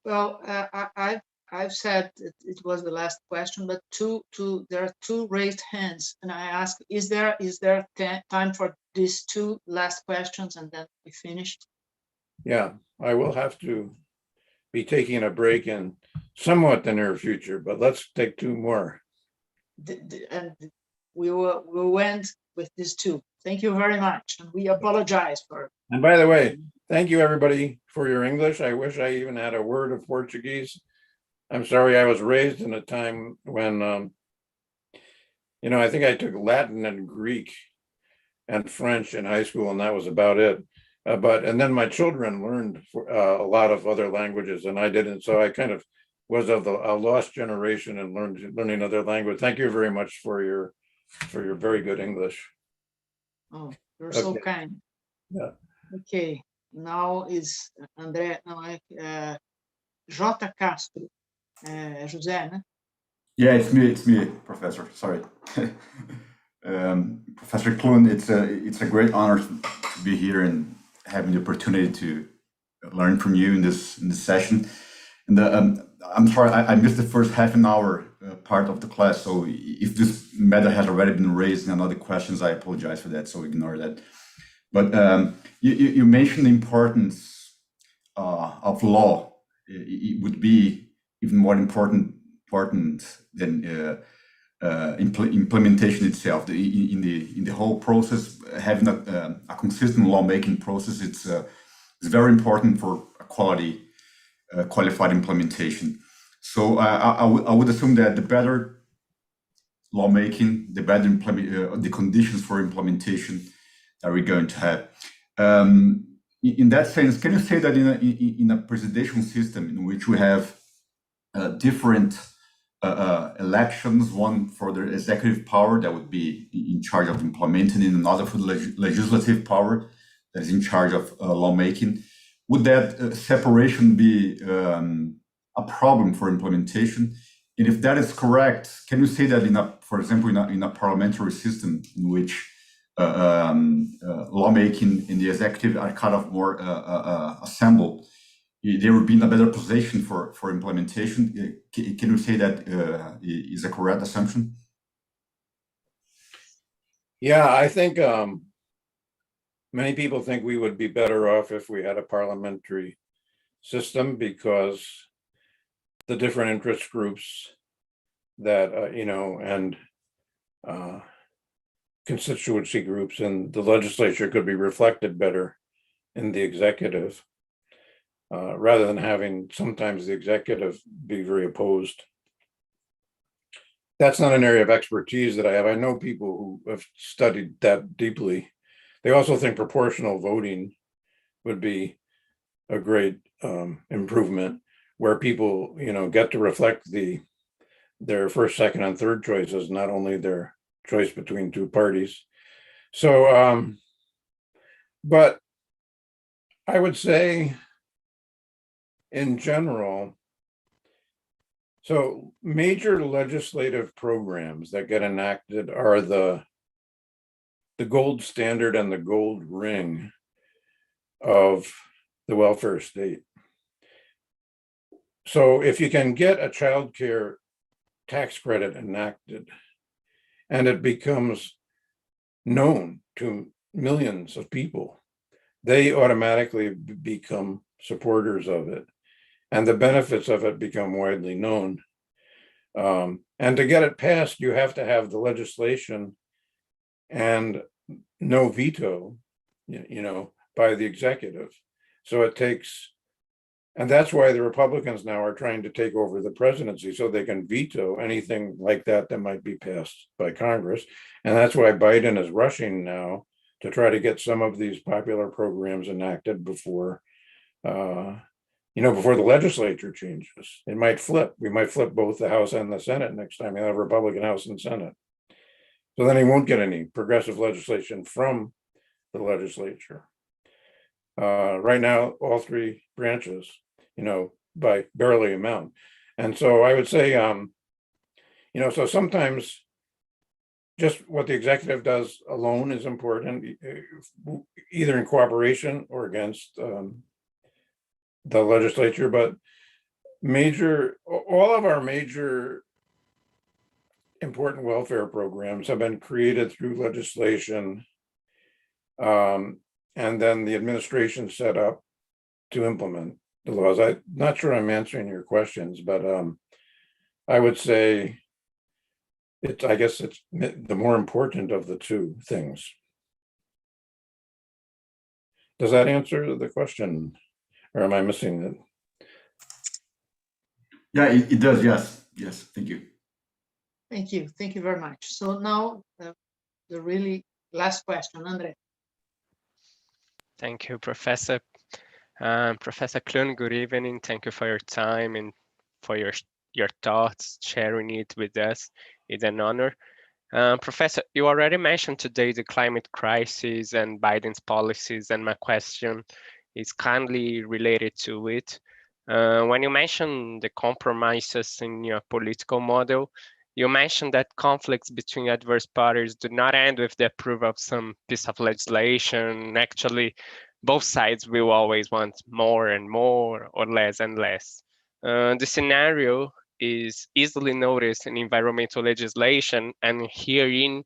Well, I've said it was the last question, but there are two raised hands, and I ask: is there time for these two last questions, and then we finish? Yeah, I will have to be taking a break in somewhat the near future, but let's take two more. And we will end with these two. Thank you very much, and we apologize for. And by the way, thank you everybody for your English. I wish I even had a word of Portuguese. I'm sorry, I was raised in a time when, I think I took Latin and Greek and French in high school, and that was about it. And then my children learned a lot of other languages, and I didn't. So I kind of was of a lost generation and learning other language. Thank you very much for your very good English. Oh, you're so kind. Yeah. Okay. Now is André. J. Castro. José, né? Yeah, it's me, Professor. Sorry. Professor Clune, it's a great honor to be here and having the opportunity to learn from you in this session. And I'm sorry, I missed the first half an hour part of the class. So if this matter has already been raised in another questions, I apologize for that. So ignore that. But you mentioned the importance of law. It would be even more important than implementation itself. In the whole process, having a consistent lawmaking process, it's very important for a qualified implementation. So I would assume that the better lawmaking, the better the conditions for implementation that we're going to have. In that sense, can you say that in a presidential system in which we have different elections, one for the executive power that would be in charge of implementing, and another for the legislative power that is in charge of lawmaking, would that separation be a problem for implementation? And if that is correct, can you say that for example, in a parliamentary system in which lawmaking and the executive are kind of more assembled, they would be in a better position for implementation? Can you say that is a correct assumption? Yeah, I think many people think we would be better off if we had a parliamentary system, because the different interest groups that, and constituency groups in the legislature could be reflected better in the executive, rather than having sometimes the executive be very opposed. That's not an area of expertise that I have. I know people who have studied that deeply. They also think proportional voting would be a great improvement, where people, get to reflect their first, second, and third choices, not only their choice between two parties. So, but I would say in general, so major legislative programs that get enacted are the gold standard and the gold ring of the welfare state. So if you can get a child care tax credit enacted and it becomes known to millions of people, they automatically become supporters of it, and the benefits of it become widely known. And to get it passed, you have to have the legislation and no veto, by the executive. So it takes, and that's why the Republicans now are trying to take over the presidency so they can veto anything like that might be passed by Congress. And that's why Biden is rushing now to try to get some of these popular programs enacted before, before the legislature changes. It might flip. We might flip both the House and the Senate next time. You'll have Republican House and Senate. So then he won't get any progressive legislation from the legislature. Right now, all three branches, by barely amount. And so I would say, so sometimes just what the executive does alone is important, either in cooperation or against the legislature. But all of our major important welfare programs have been created through legislation, and then the administration set up to implement the laws. I'm not sure I'm answering your questions, but I would say I guess it's the more important of the two things. Does that answer the question, or am I missing it? Yeah, it does. Yes. Thank you. Thank you. Thank you very much. So now the really last question, Andre. Thank you, Professor. Professor Clune, good evening. Thank you for your time and for your thoughts, sharing it with us. It's an honor. Professor, you already mentioned today the climate crisis and Biden's policies, and my question is kindly related to it. When you mentioned the compromises in your political model, you mentioned that conflicts between adverse parties do not end with the approval of some piece of legislation. Actually, both sides will always want more and more or less and less. The scenario is easily noticed in environmental legislation, and herein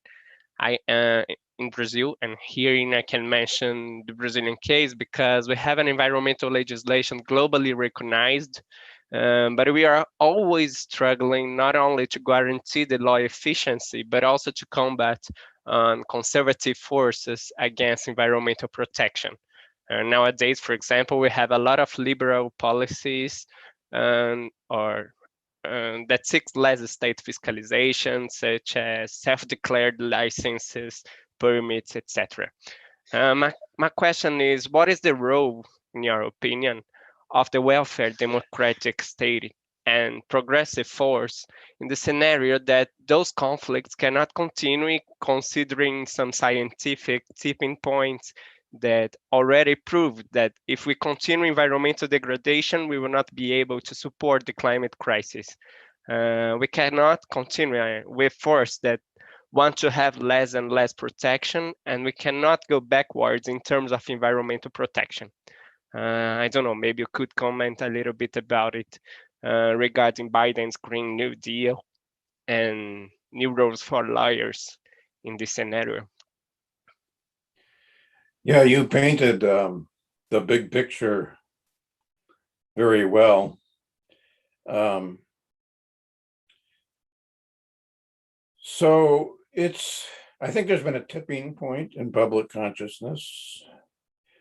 in Brazil, and herein I can mention the Brazilian case because we have an environmental legislation globally recognized, but we are always struggling not only to guarantee the law efficiency, but also to combat conservative forces against environmental protection. Nowadays, for example, we have a lot of liberal policies that seeks less state fiscalization, such as self-declared licenses, permits, etc. My question is, what is the role, in your opinion, of the welfare democratic state and progressive force in the scenario that those conflicts cannot continue, considering some scientific tipping points that already proved that if we continue environmental degradation, we will not be able to support the climate crisis. We cannot continue with force that want to have less and less protection, and we cannot go backwards in terms of environmental protection. I don't know, maybe you could comment a little bit about it regarding Biden's Green New Deal and new rules for lawyers in this scenario. Yeah, you painted the big picture very well. So I think there's been a tipping point in public consciousness.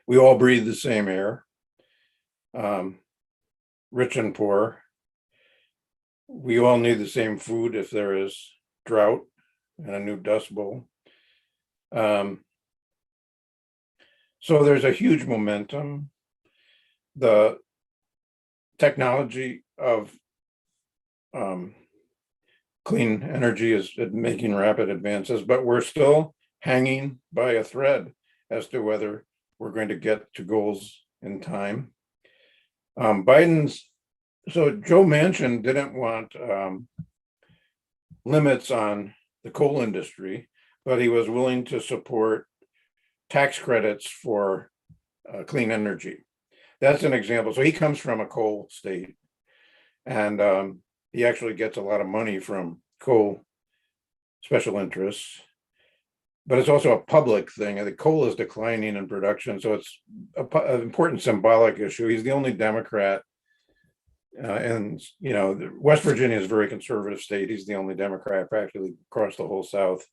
We all breathe the same air, rich and poor. We all need the same food if there is drought and a new dust bowl. So there's a huge momentum. The technology of clean energy is making rapid advances, but we're still hanging by a thread as to whether we're going to get to goals in time. So Joe Manchin didn't want limits on the coal industry, but he was willing to support tax credits for clean energy. That's an example. So he comes from a coal state, and he actually gets a lot of money from coal special interests, but it's also a public thing. The coal is declining in production, so it's an important symbolic issue. He's the only Democrat, and West Virginia is a very conservative state. He's the only Democrat practically across the whole South.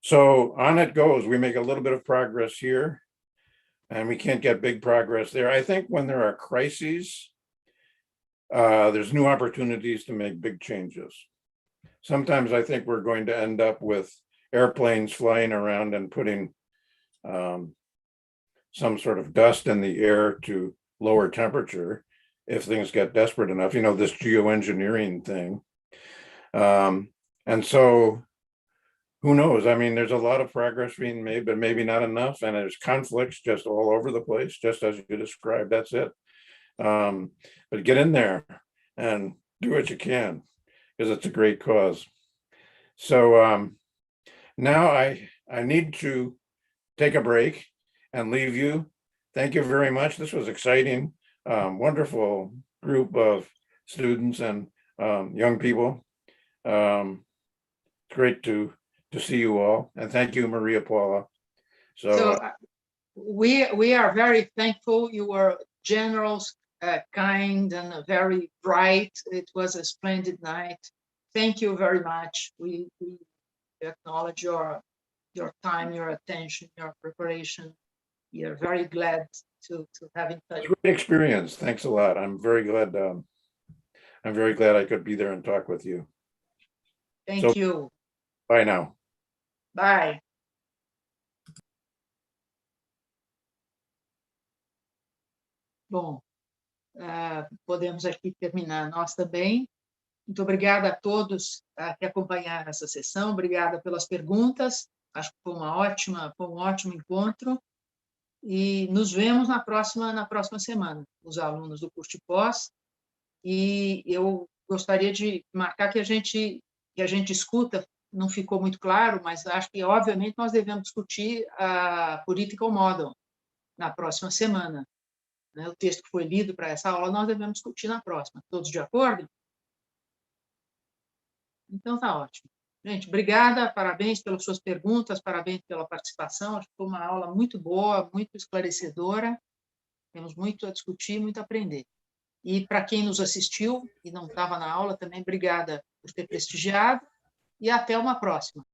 So on it goes. We make a little bit of progress here, and we can't get big progress there. I think when there are crises, there's new opportunities to make big changes. Sometimes I think we're going to end up with airplanes flying around and putting some sort of dust in the air to lower temperature if things get desperate enough, this geoengineering thing. And so who knows? I mean, there's a lot of progress being made, but maybe not enough. And there's conflicts just all over the place, just as you described. That's it. But get in there and do what you can, because it's a great cause. So now I need to take a break and leave you. Thank you very much. This was exciting. Wonderful group of students and young people. Great to see you all, and thank you, Maria Paula. So we are very thankful. You were generous, kind, and very bright. It was a splendid night. Thank you very much. We acknowledge your time, your attention, your preparation. We are very glad to have in touch. Great experience. Thanks a lot. I'm very glad. I'm very glad I could be there and talk with you. Thank you. Bye now. Bye. Bom, podemos aqui terminar nós também. Muito obrigada a todos que acompanharam essa sessão. Obrigada pelas perguntas. Acho que foi um ótimo encontro. E nos vemos na próxima semana, os alunos do curso de pós. E eu gostaria de marcar que a gente escuta. Não ficou muito claro, mas acho que, obviamente, nós devemos discutir a Political Model na próxima semana. O texto que foi lido para essa aula, nós devemos discutir na próxima. Todos de acordo? Então, tá ótimo. Gente, obrigada, parabéns pelas suas perguntas, parabéns pela participação. Acho que foi uma aula muito boa, muito esclarecedora. Temos muito a discutir, muito a aprender. E para quem nos assistiu e não estava na aula, também obrigada por ter prestigiado. E até uma próxima.